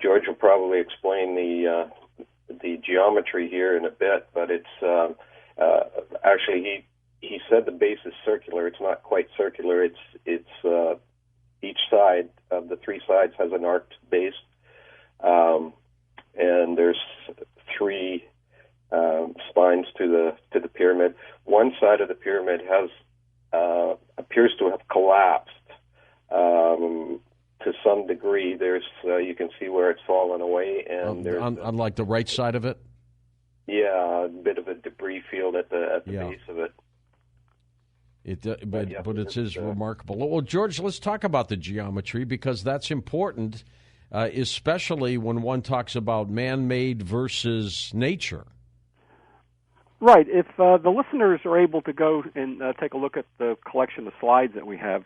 George will probably explain the geometry here in a bit, but it's Actually, he said the base is circular. It's not quite circular. It's each side of the three sides has an arced base, and there's three spines to the pyramid. One side of the pyramid has appears to have collapsed to some degree. There's you can see where it's fallen away, and there's on like the right side of it. Yeah, a bit of a debris field at the base of it. But it is remarkable. Well, George, let's talk about the geometry because that's important, especially when one talks about man-made versus nature. Right. If the listeners are able to go and take a look at the collection of slides that we have,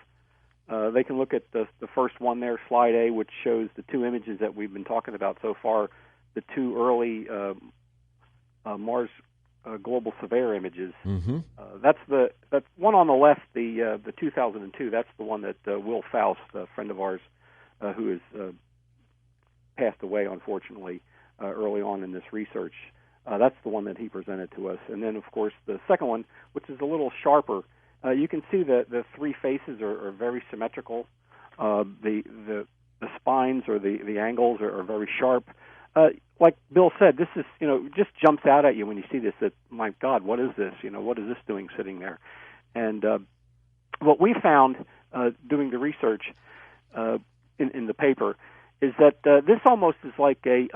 they can look at the first one there, Slide A, which shows the two images that we've been talking about so far, the two early Mars global surveyor images. Mm-hmm. That's one on the left, the 2002. That's the one that Will Faust, a friend of ours, who has passed away unfortunately early on in this research. That's the one that he presented to us. And then, of course, the second one, which is a little sharper. You can see the three faces are very symmetrical. The spines or the angles are very sharp. Like Bill said, this is, just jumps out at you when you see this, that, my God, what is this? What is this doing sitting there? And what we found doing the research in the paper is that this almost is like a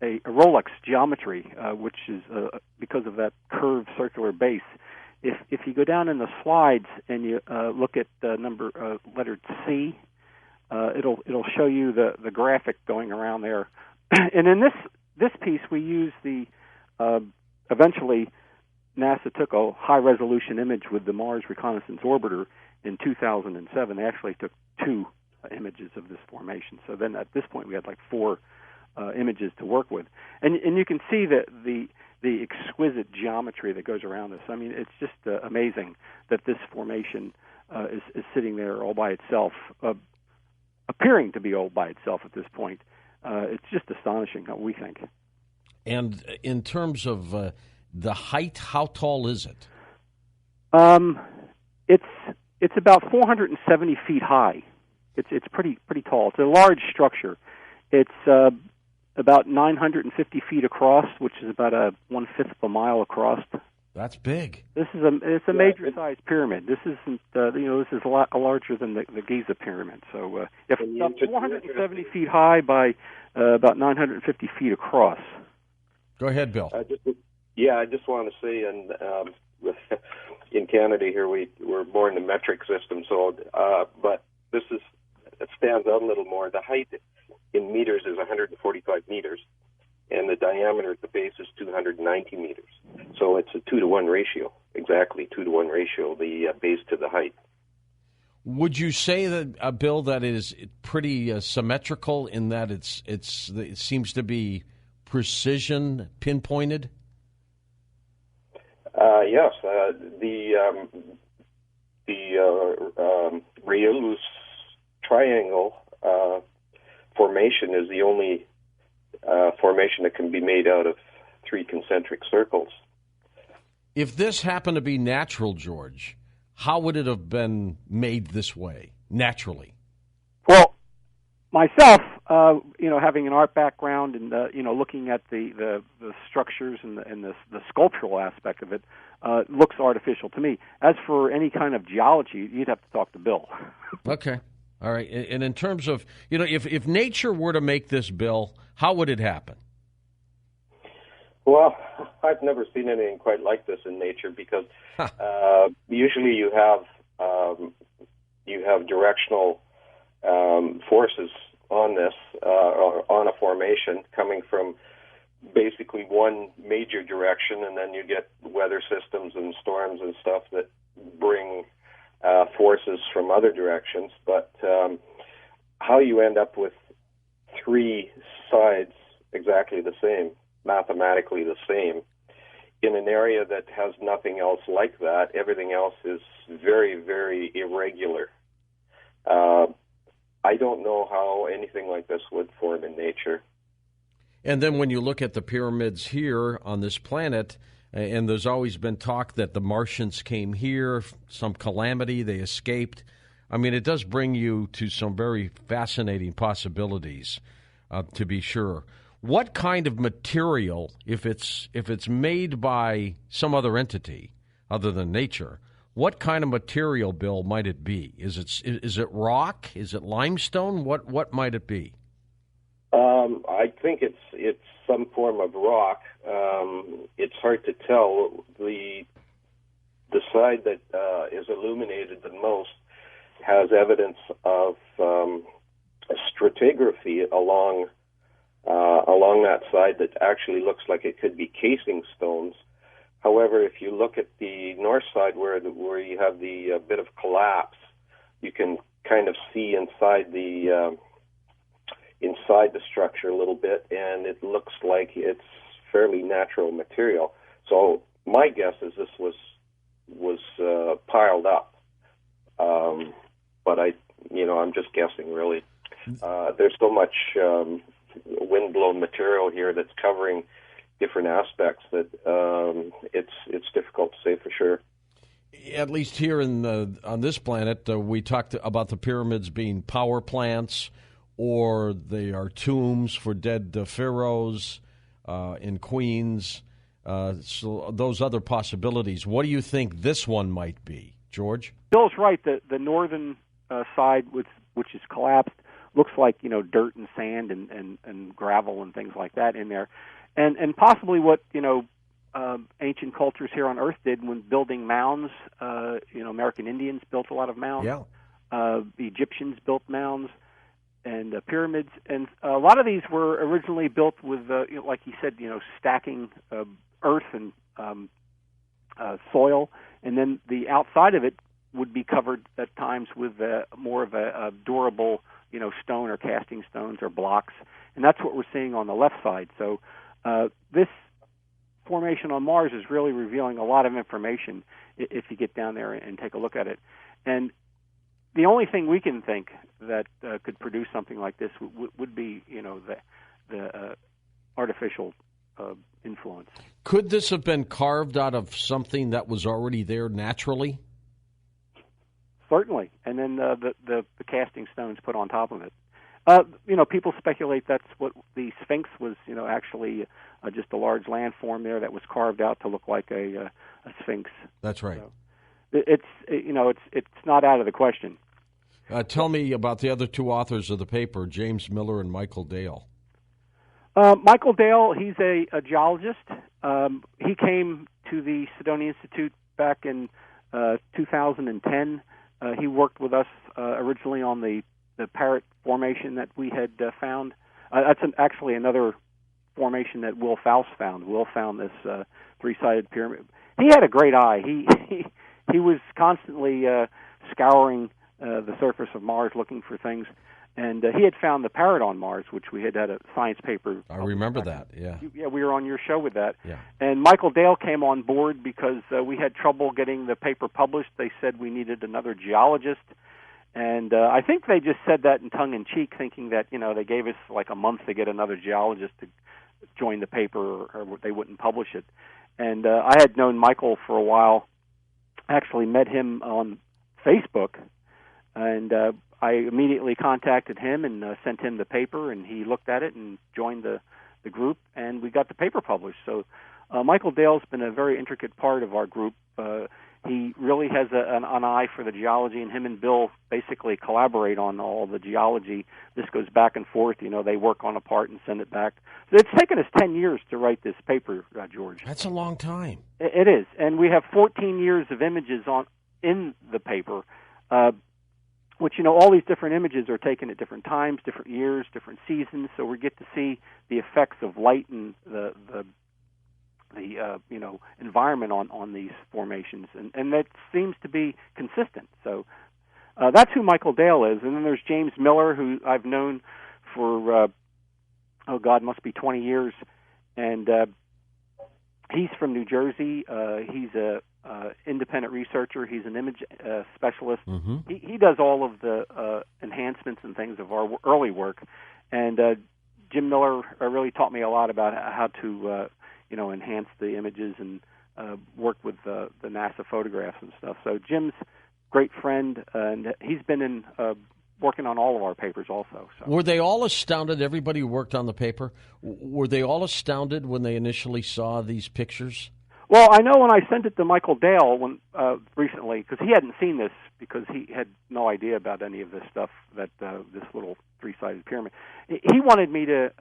Rolex geometry, which is because of that curved circular base. If you go down in the slides and you look at letter C, it'll show you the graphic going around there. And in this piece, we use eventually NASA took a high-resolution image with the Mars Reconnaissance Orbiter in 2007. They actually took two images of this formation. So then at this point, we had like four images to work with. And you can see the exquisite geometry that goes around this. I mean, it's just amazing that this formation is sitting there all by itself, appearing to be all by itself at this point. It's just astonishing what we think. And in terms of the height, how tall is it? It's about 470 feet high. It's pretty tall. It's a large structure. It's about 950 feet across, which is about 1/5 of a mile across. That's big. It's a major sized pyramid. This isn't this is a lot larger than the Giza pyramid. So it's about 470 feet high by about 950 feet across. Go ahead, Bill. I just want to say, and in Canada here we're more in the metric system, so but it stands out a little more. The height in meters is 145 meters, and the diameter at the base is 290 meters. So it's a 2-to-1 ratio, exactly 2-to-1 ratio, the base to the height. Would you say that, Bill, that is pretty symmetrical in that it seems to be precision pinpointed? Yes, the Rayleigh triangle formation is the only formation that can be made out of three concentric circles. If this happened to be natural, George, how would it have been made this way, naturally? Well, myself, having an art background and looking at the structures and the sculptural aspect of it, looks artificial to me. As for any kind of geology, you'd have to talk to Bill. Okay. All right. And in terms of, if nature were to make this, Bill, how would it happen? Well, I've never seen anything quite like this in nature because usually you have directional forces on this or on a formation coming from basically one major direction, and then you get weather systems and storms and stuff that bring forces from other directions. But how you end up with three sides exactly the same, mathematically the same, in an area that has nothing else like that, everything else is very, very irregular. I don't know how anything like this would form in nature. And then when you look at the pyramids here on this planet, And there's always been talk that the Martians came here, some calamity, they escaped. I mean, it does bring you to some very fascinating possibilities, to be sure. What kind of material, if it's made by some other entity other than nature, what kind of material, Bill, might it be? Is it rock? Is it limestone? What might it be? I think it's some form of rock. It's hard to tell. The side that is illuminated the most has evidence of stratigraphy along that side that actually looks like it could be casing stones. However, if you look at the north side where you have the bit of collapse, you can kind of see inside the structure a little bit, and it looks like it's fairly natural material. So my guess is this was piled up, but I'm just guessing really. There's so much wind-blown material here that's covering different aspects that it's difficult to say for sure. At least here on this planet, we talked about the pyramids being power plants, or they are tombs for dead pharaohs and queens. So those other possibilities. What do you think this one might be, George? Bill's right. The northern side, which is collapsed, looks like dirt and sand and gravel and things like that in there, and possibly what ancient cultures here on Earth did when building mounds. American Indians built a lot of mounds. Yeah. The Egyptians built mounds and pyramids, and a lot of these were originally built with, like he said, stacking earth and soil, and then the outside of it would be covered at times with more of a durable, stone or casting stones or blocks, and that's what we're seeing on the left side. So this formation on Mars is really revealing a lot of information if you get down there and take a look at it. And the only thing we can think that could produce something like this would be, the artificial influence. Could this have been carved out of something that was already there naturally? Certainly, and then the casting stones put on top of it. People speculate that's what the Sphinx was. Actually, just a large landform there that was carved out to look like a Sphinx. That's right. So it's not out of the question. Tell me about the other two authors of the paper, James Miller and Michael Dale. Michael Dale, he's a geologist. He came to the Cydonia Institute back in 2010. He worked with us originally on the Parrot formation that we had found. That's actually another formation that Will Faust found. Will found this three-sided pyramid. He had a great eye. He was constantly scouring the surface of Mars looking for things, and he had found the Parrot on Mars, which we had a science paper. I remember that, yeah. Yeah, we were on your show with that. Yeah. And Michael Dale came on board because we had trouble getting the paper published. They said we needed another geologist, and I think they just said that in tongue-in-cheek, thinking that, they gave us like a month to get another geologist to join the paper or they wouldn't publish it. And I had known Michael for a while, actually met him on Facebook, and I immediately contacted him and sent him the paper, and he looked at it and joined the group, and we got the paper published. So Michael Dale's been a very intricate part of our group. He really has an eye for the geology, and him and Bill basically collaborate on all the geology. This goes back and forth. They work on a part and send it back. So it's taken us 10 years to write this paper, George. That's a long time. It is, and we have 14 years of images in the paper, which, all these different images are taken at different times, different years, different seasons, so we get to see the effects of light and the environment on these formations, and that seems to be consistent. So that's who Michael Dale is. And then there's James Miller, who I've known for must be 20 years, and he's from New Jersey. He's a independent researcher. He's an image specialist. Mm-hmm. He does all of the enhancements and things of our early work, and Jim Miller really taught me a lot about how to enhance the images and worked with the NASA photographs and stuff. So Jim's great friend, and he's been in working on all of our papers also. So. Were they all astounded, everybody who worked on the paper, were they all astounded when they initially saw these pictures? Well, I know when I sent it to Michael Dale recently, because he hadn't seen this, because he had no idea about any of this stuff, that this little three-sided pyramid. He wanted me to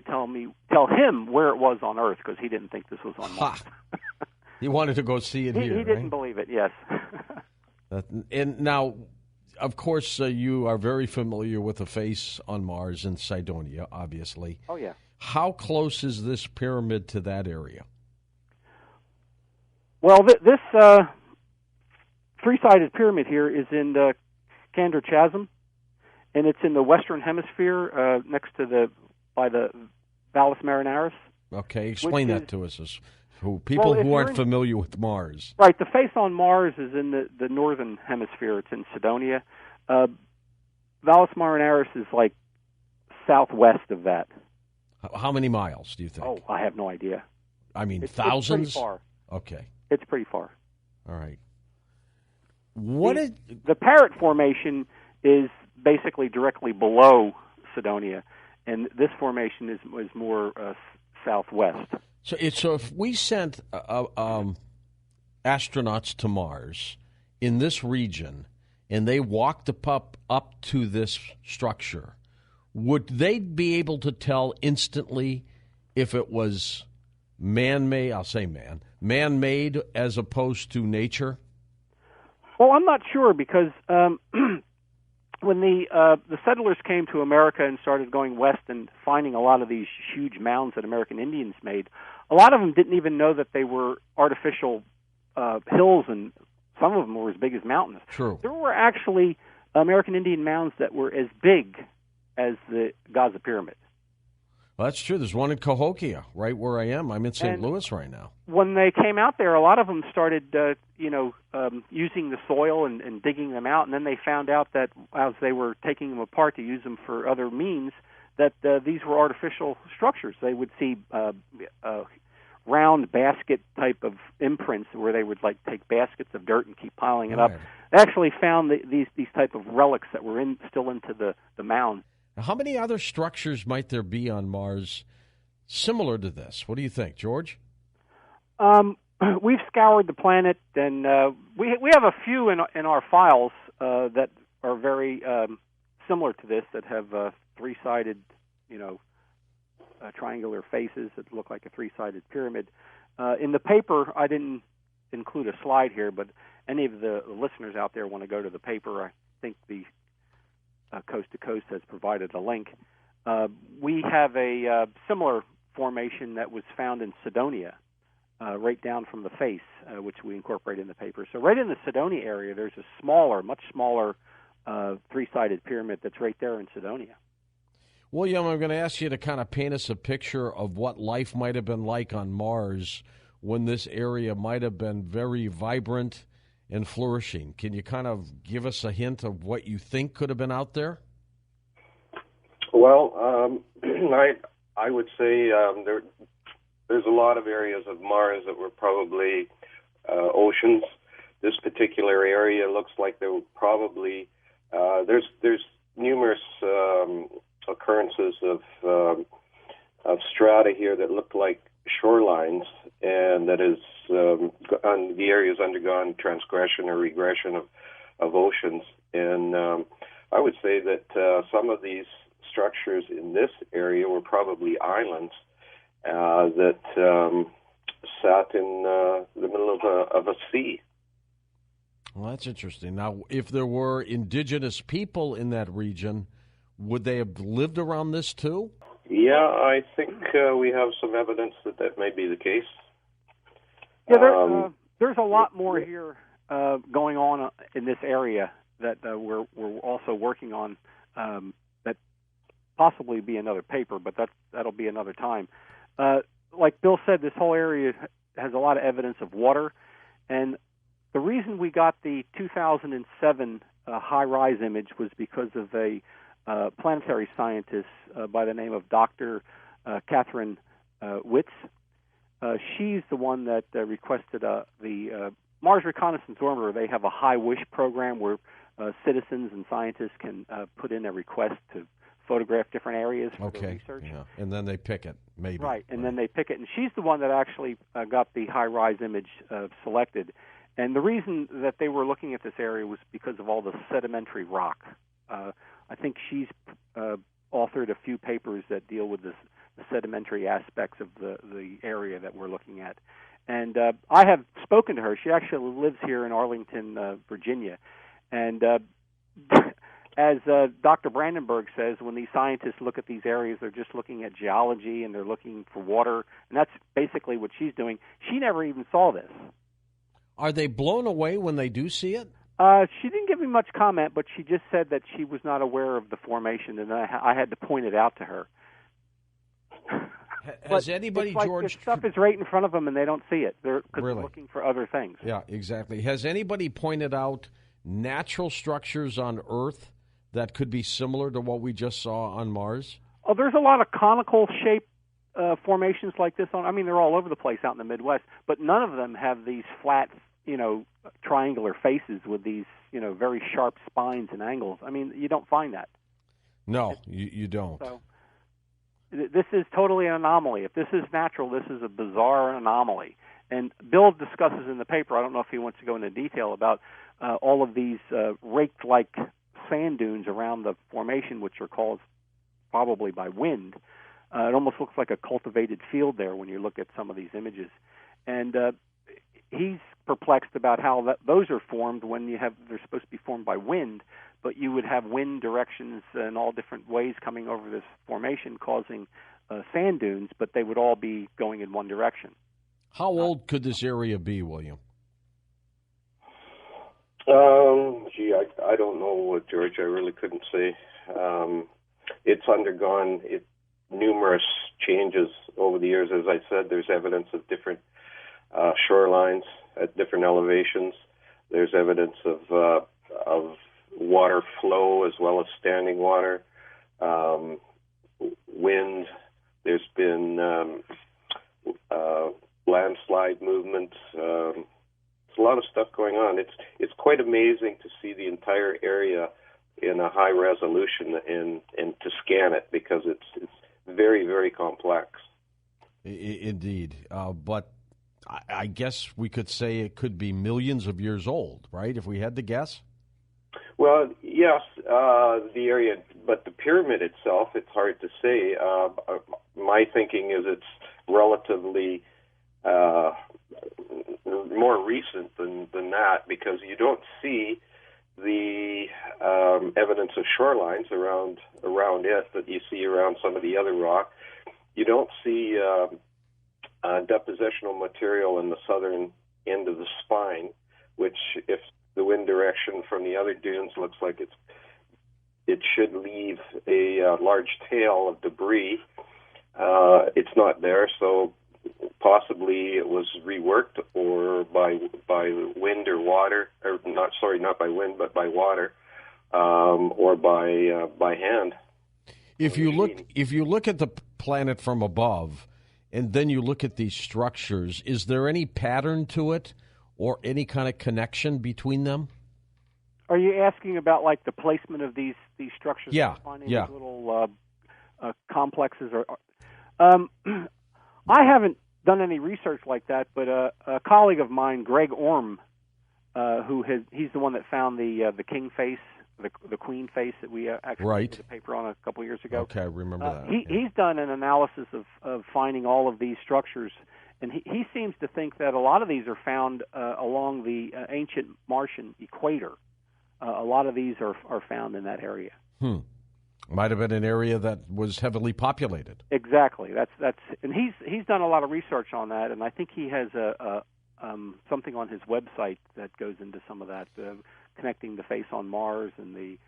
tell him where it was on Earth, because he didn't think this was on Mars. He wanted to go see it here. He didn't believe it. Yes. And now, of course, you are very familiar with the face on Mars in Cydonia, obviously. Oh yeah. How close is this pyramid to that area? Well, this three-sided pyramid here is in the Candor Chasm, and it's in the Western Hemisphere, next to by the Valles Marineris. Okay, explain that to us, people who aren't familiar with Mars. Right, the face on Mars is in the Northern Hemisphere. It's in Cydonia. Valles Marineris is like southwest of that. How many miles do you think? Oh, I have no idea. I mean, thousands? It's pretty far. Okay. It's pretty far. All right. The Parrot Formation is basically directly below Cydonia, and this formation is more southwest. So if we sent astronauts to Mars in this region, and they walked up to this structure, would they be able to tell instantly if it was man-made? I'll say man-made as opposed to nature? Well, I'm not sure, because when the settlers came to America and started going west and finding a lot of these huge mounds that American Indians made, a lot of them didn't even know that they were artificial hills, and some of them were as big as mountains. True. There were actually American Indian mounds that were as big as the Gaza Pyramid. Well, that's true. There's one in Cahokia, right where I am. I'm in St. Louis right now. When they came out there, a lot of them started, using the soil and digging them out, and then they found out that as they were taking them apart to use them for other means, that these were artificial structures. They would see round basket type of imprints where they would take baskets of dirt and keep piling it up. They actually found these type of relics that were still into the mound. How many other structures might there be on Mars similar to this? What do you think, George? We've scoured the planet, and we have a few in our files that are very similar to this, that have three-sided, triangular faces that look like a three-sided pyramid. In the paper, I didn't include a slide here, but any of the listeners out there want to go to the paper, I think the Coast to Coast has provided a link. We have a similar formation that was found in Cydonia, right down from the face, which we incorporate in the paper. So right in the Cydonia area, there's a much smaller three-sided pyramid that's right there in Cydonia. William, I'm going to ask you to kind of paint us a picture of what life might have been like on Mars when this area might have been very vibrant and flourishing. Can you kind of give us a hint of what you think could have been out there? Well, I would say there's a lot of areas of Mars that were probably oceans. This particular area looks like there were probably there's numerous occurrences of strata here that look like shorelines, and that is the area's undergone transgression or regression of oceans. And I would say that some of these structures in this area were probably islands that sat in the middle of a sea. Well, that's interesting. Now, if there were indigenous people in that region, would they have lived around this too? Yeah, I think we have some evidence that may be the case. Yeah, there's a lot more here going on in this area that we're also working on. That possibly be another paper, but that'll be another time. Like Bill said, this whole area has a lot of evidence of water, and the reason we got the 2007 high-rise image was because of a planetary scientist by the name of Dr. Catherine Witz. she's the one that requested the Mars Reconnaissance Orbiter. They have a High Wish program where citizens and scientists can put in a request to photograph different areas for their research. Yeah, and then they pick it, maybe. Right, and then they pick it. And she's the one that actually got the high-rise image selected. And the reason that they were looking at this area was because of all the sedimentary rock. I think she's authored a few papers that deal with the sedimentary aspects of the area that we're looking at. And I have spoken to her. She actually lives here in Arlington, Virginia. And as Dr. Brandenburg says, when these scientists look at these areas, they're just looking at geology and they're looking for water, and that's basically what she's doing. She never even saw this. Are they blown away when they do see it? She didn't give me much comment, but she just said that she was not aware of the formation, and I had to point it out to her. Has anybody, it's like George? This stuff is right in front of them, and they don't see it. They're Really? looking for other things. Yeah, exactly. Has anybody pointed out natural structures on Earth that could be similar to what we just saw on Mars? Oh, there's a lot of conical shaped formations like this. They're all over the place out in the Midwest, but none of them have these flat, triangular faces with these, very sharp spines and angles. You don't find that. No, you don't. So this is totally an anomaly. If this is natural, this is a bizarre anomaly. And Bill discusses in the paper, I don't know if he wants to go into detail about all of these raked-like sand dunes around the formation, which are caused probably by wind. It almost looks like a cultivated field there when you look at some of these images. And he's perplexed about how those are formed when they're supposed to be formed by wind, but you would have wind directions in all different ways coming over this formation causing sand dunes, but they would all be going in one direction. How old could this area be, William? I don't know, George. I really couldn't say. It's undergone numerous changes over the years. As I said, there's evidence of different shorelines at different elevations. There's evidence of water flow as well as standing water, wind. There's been landslide movements. There's a lot of stuff going on. It's quite amazing to see the entire area in a high resolution and to scan it because it's very, very complex. Indeed. But I guess we could say it could be millions of years old, right, if we had to guess? Well, yes, the area, but the pyramid itself, it's hard to say. My thinking is it's relatively more recent than that because you don't see the evidence of shorelines around it that you see around some of the other rock. You don't see depositional material in the southern end of the spine, which, if the wind direction from the other dunes looks like it should leave a large tail of debris, it's not there, so possibly it was reworked or by wind or water, or not by wind, but by water, or by hand. If you look at the planet from above, and then you look at these structures, is there any pattern to it, or any kind of connection between them? Are you asking about like the placement of these structures? Yeah, finding yeah. These little complexes, or I haven't done any research like that, but a colleague of mine, Greg Orm, he's the one that found the king face, the queen face that we actually did a paper on a couple of years ago. Okay, I remember that. He's done an analysis of finding all of these structures, and he seems to think that a lot of these are found along the ancient Martian equator. A lot of these are found in that area. Might have been an area that was heavily populated. Exactly. That's and he's done a lot of research on that, and I think he has something on his website that goes into some of that, connecting the face on Mars and the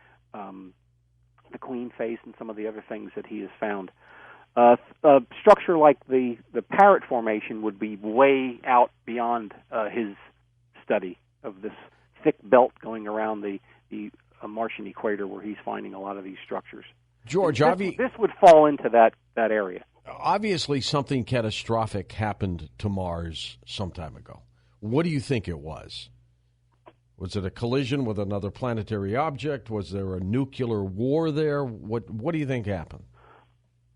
queen face and some of the other things that he has found. A structure like the Parrot Formation would be way out beyond his study of this thick belt going around the Martian equator where he's finding a lot of these structures. George, this would fall into that area. Obviously, something catastrophic happened to Mars some time ago. What do you think it was? Was it a collision with another planetary object? Was there a nuclear war there? What do you think happened?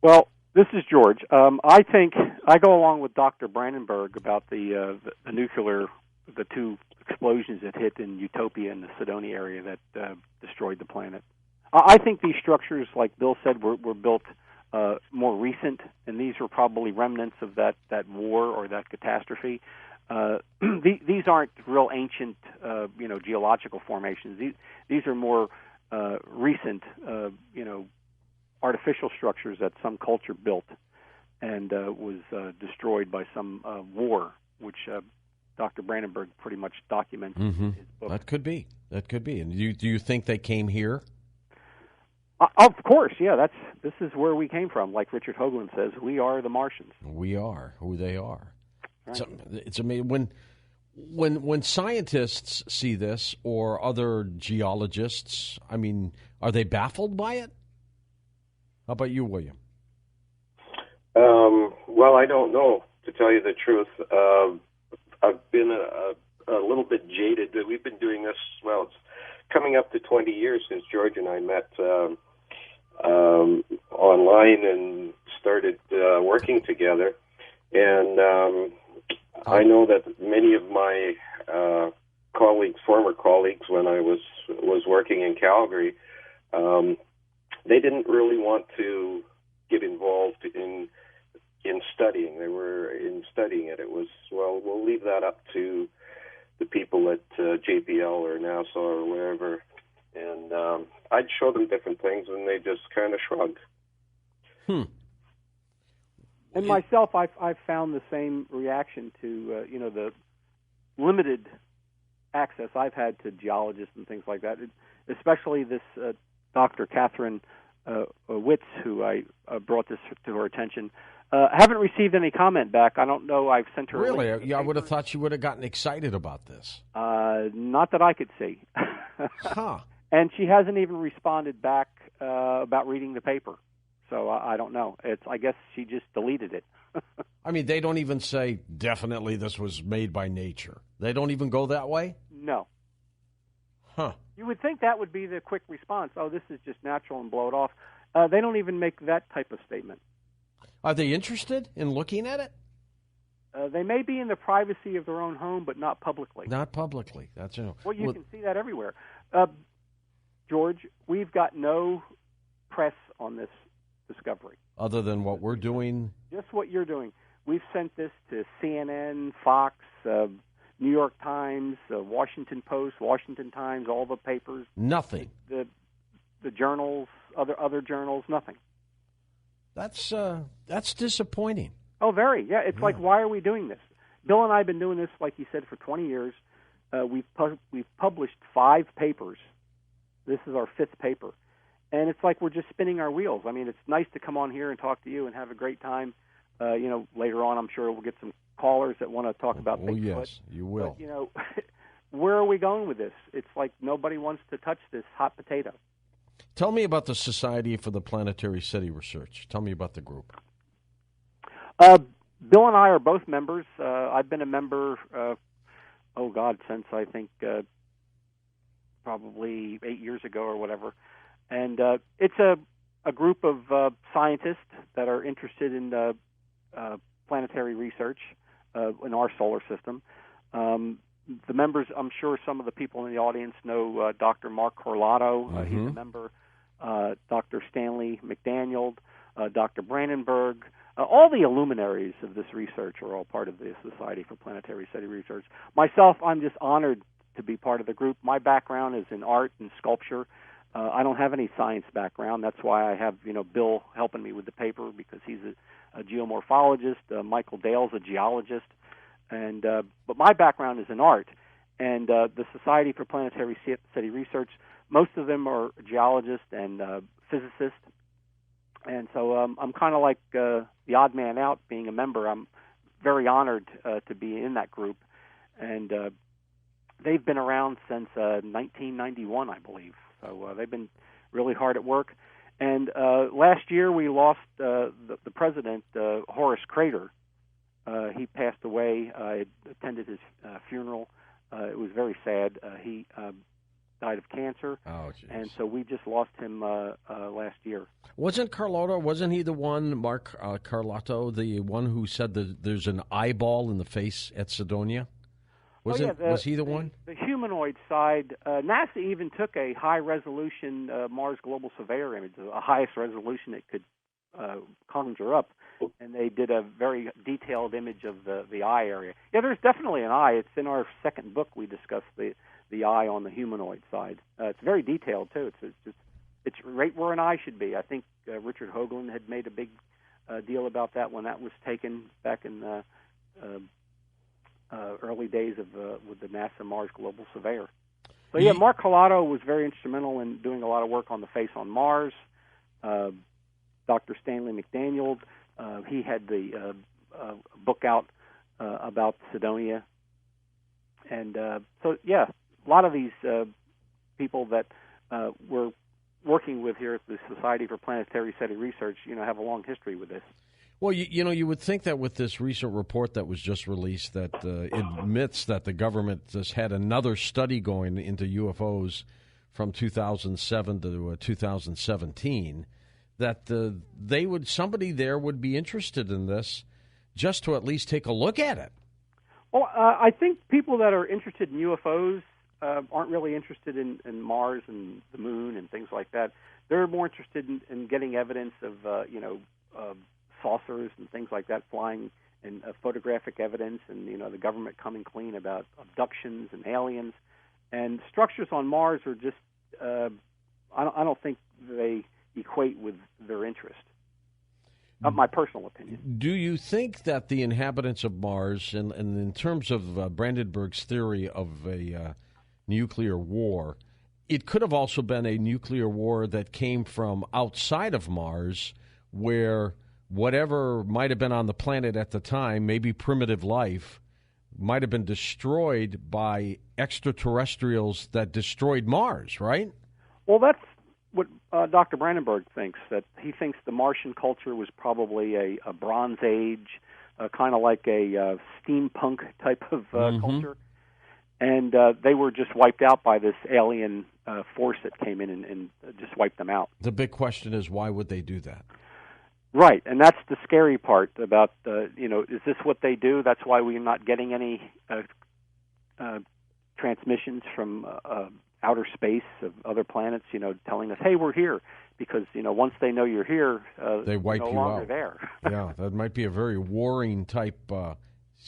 Well, this is George. I think I go along with Dr. Brandenburg about the nuclear, the two explosions that hit in Utopia and the Sidonia area that destroyed the planet. I think these structures, like Bill said, were built more recent, and these were probably remnants of that war or that catastrophe. These aren't real ancient, geological formations. These are more recent, artificial structures that some culture built and was destroyed by some war, which Dr. Brandenburg pretty much documents in his book. That could be. And do you think they came here? Of course, yeah. This is where we came from. Like Richard Hoagland says, we are the Martians. We are who they are. Right. It's amazing when scientists see this or other geologists. I mean, are they baffled by it? How about you, William? Well, I don't know, to tell you the truth. I've been a little bit jaded. We've been doing this, well, it's coming up to 20 years since George and I met online and started working together. And I know that many of my former colleagues, when I was working in Calgary, they didn't really want to get involved in studying. They were in studying it. It was, well, we'll leave that up to the people at JPL or NASA or wherever. And I'd show them different things, and they just kind of shrugged. And myself, I've found the same reaction to the limited access I've had to geologists and things like that. Especially this Dr. Catherine Witz, who I brought this to her attention. Haven't received any comment back. I don't know. I've sent her. Really? Yeah, I would have thought she would have gotten excited about this. Not that I could see. Huh. And she hasn't even responded back about reading the paper. So I don't know. I guess she just deleted it. I mean, they don't even say, definitely this was made by nature. They don't even go that way? No. Huh. You would think that would be the quick response. Oh, this is just natural, and blow it off. They don't even make that type of statement. Are they interested in looking at it? They may be in the privacy of their own home, but not publicly. Not publicly. That's Well, you can see that everywhere. George, we've got no press on this discovery. Other than what we're doing? Just what you're doing. We've sent this to CNN, Fox, New York Times, Washington Post, Washington Times, all the papers. Nothing. The journals, other journals, nothing. That's disappointing. Oh, very. Yeah, it's like, why are we doing this? Bill and I have been doing this, like you said, for 20 years. We've published 5 papers. This is our 5th paper. And it's like we're just spinning our wheels. I mean, it's nice to come on here and talk to you and have a great time. Later on, I'm sure we'll get some callers that want to talk about Bigfoot. Oh, yes, you will. But, where are we going with this? It's like nobody wants to touch this hot potato. Tell me about the Society for the Planetary City Research. Tell me about the group. Bill and I are both members. I've been a member, since I think probably 8 years ago or whatever. And it's a group of scientists that are interested in planetary research in our solar system. The members, I'm sure some of the people in the audience know Dr. Mark Corlato. He's a member. Dr. Stanley McDaniel, Dr. Brandenburg. All the luminaries of this research are all part of the Society for Planetary City Research. Myself, I'm just honored to be part of the group. My background is in art and sculpture. I don't have any science background. That's why I have, Bill helping me with the paper, because he's a geomorphologist. Michael Dale's a geologist. And but my background is in art. And the Society for Planetary City Research, most of them are geologists and physicists. And so I'm kind of like the odd man out being a member. I'm very honored to be in that group. And they've been around since 1991, I believe. So they've been really hard at work. And last year we lost the president, Horace Crater. He passed away. I attended his funeral. It was very sad. He died of cancer. Oh, geez. And so we just lost him last year. Wasn't he the one, Mark Carlotto, the one who said that there's an eyeball in the face at Cydonia? Was he the one? The humanoid side. NASA even took a high-resolution Mars Global Surveyor image, the highest resolution it could conjure up, and they did a very detailed image of the eye area. Yeah, there's definitely an eye. It's in our second book. We discussed the eye on the humanoid side. It's very detailed too. It's right where an eye should be. I think Richard Hoagland had made a big deal about that when that was taken back in the early days of with the NASA Mars Global Surveyor. So yeah, Mark Carlotto was very instrumental in doing a lot of work on the face on Mars. Dr. Stanley McDaniel, he had the book out about Cydonia. And so, yeah, a lot of these people that we're working with here at the Society for Planetary SETI Research, have a long history with this. Well, you would think that with this recent report that was just released that admits that the government just had another study going into UFOs from 2007 to 2017, that somebody there would be interested in this just to at least take a look at it. Well, I think people that are interested in UFOs aren't really interested in Mars and the Moon and things like that. They're more interested in getting evidence of, saucers and things like that flying, and photographic evidence, and the government coming clean about abductions and aliens. And structures on Mars are just I don't think they equate with their interest. My personal opinion. Do you think that the inhabitants of Mars, and in terms of Brandenburg's theory of a nuclear war, it could have also been a nuclear war that came from outside of Mars, where whatever might have been on the planet at the time, maybe primitive life, might have been destroyed by extraterrestrials that destroyed Mars, right? Well, that's what Dr. Brandenburg thinks, that he thinks the Martian culture was probably a Bronze Age, kind of like a steampunk type of culture. And they were just wiped out by this alien force that came in and just wiped them out. The big question is, why would they do that? Right, and that's the scary part about, is this what they do? That's why we're not getting any transmissions from outer space of other planets, telling us, hey, we're here. Because, once they know you're here, they wipe you're no you longer out. there. Yeah, that might be a very warring type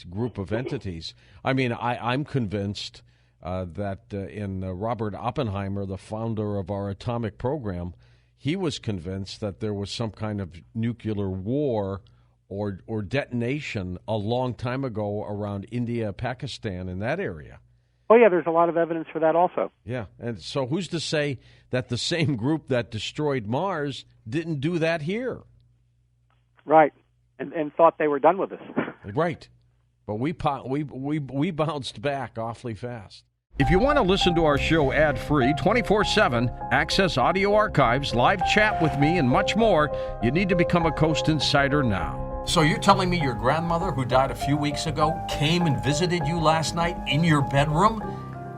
group of entities. I mean, I'm convinced that in Robert Oppenheimer, the founder of our atomic program, he was convinced that there was some kind of nuclear war or detonation a long time ago around India, Pakistan, in that area. Oh, yeah, there's a lot of evidence for that also. Yeah, and so who's to say that the same group that destroyed Mars didn't do that here? Right, and thought they were done with us. Right, but we bounced back awfully fast. If you want to listen to our show ad-free, 24/7, access audio archives, live chat with me, and much more, you need to become a Coast Insider now. So you're telling me your grandmother, who died a few weeks ago, came and visited you last night in your bedroom,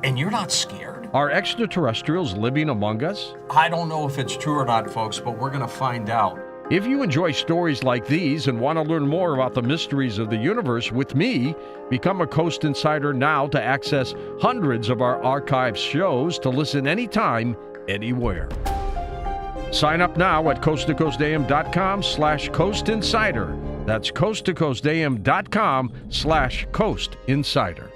and you're not scared? Are extraterrestrials living among us? I don't know if it's true or not, folks, but we're going to find out. If you enjoy stories like these and want to learn more about the mysteries of the universe with me, become a Coast Insider now to access hundreds of our archive shows to listen anytime, anywhere. Sign up now at coasttocoastam.com/Coast Insider. That's coasttocoastam.com/Coast Insider.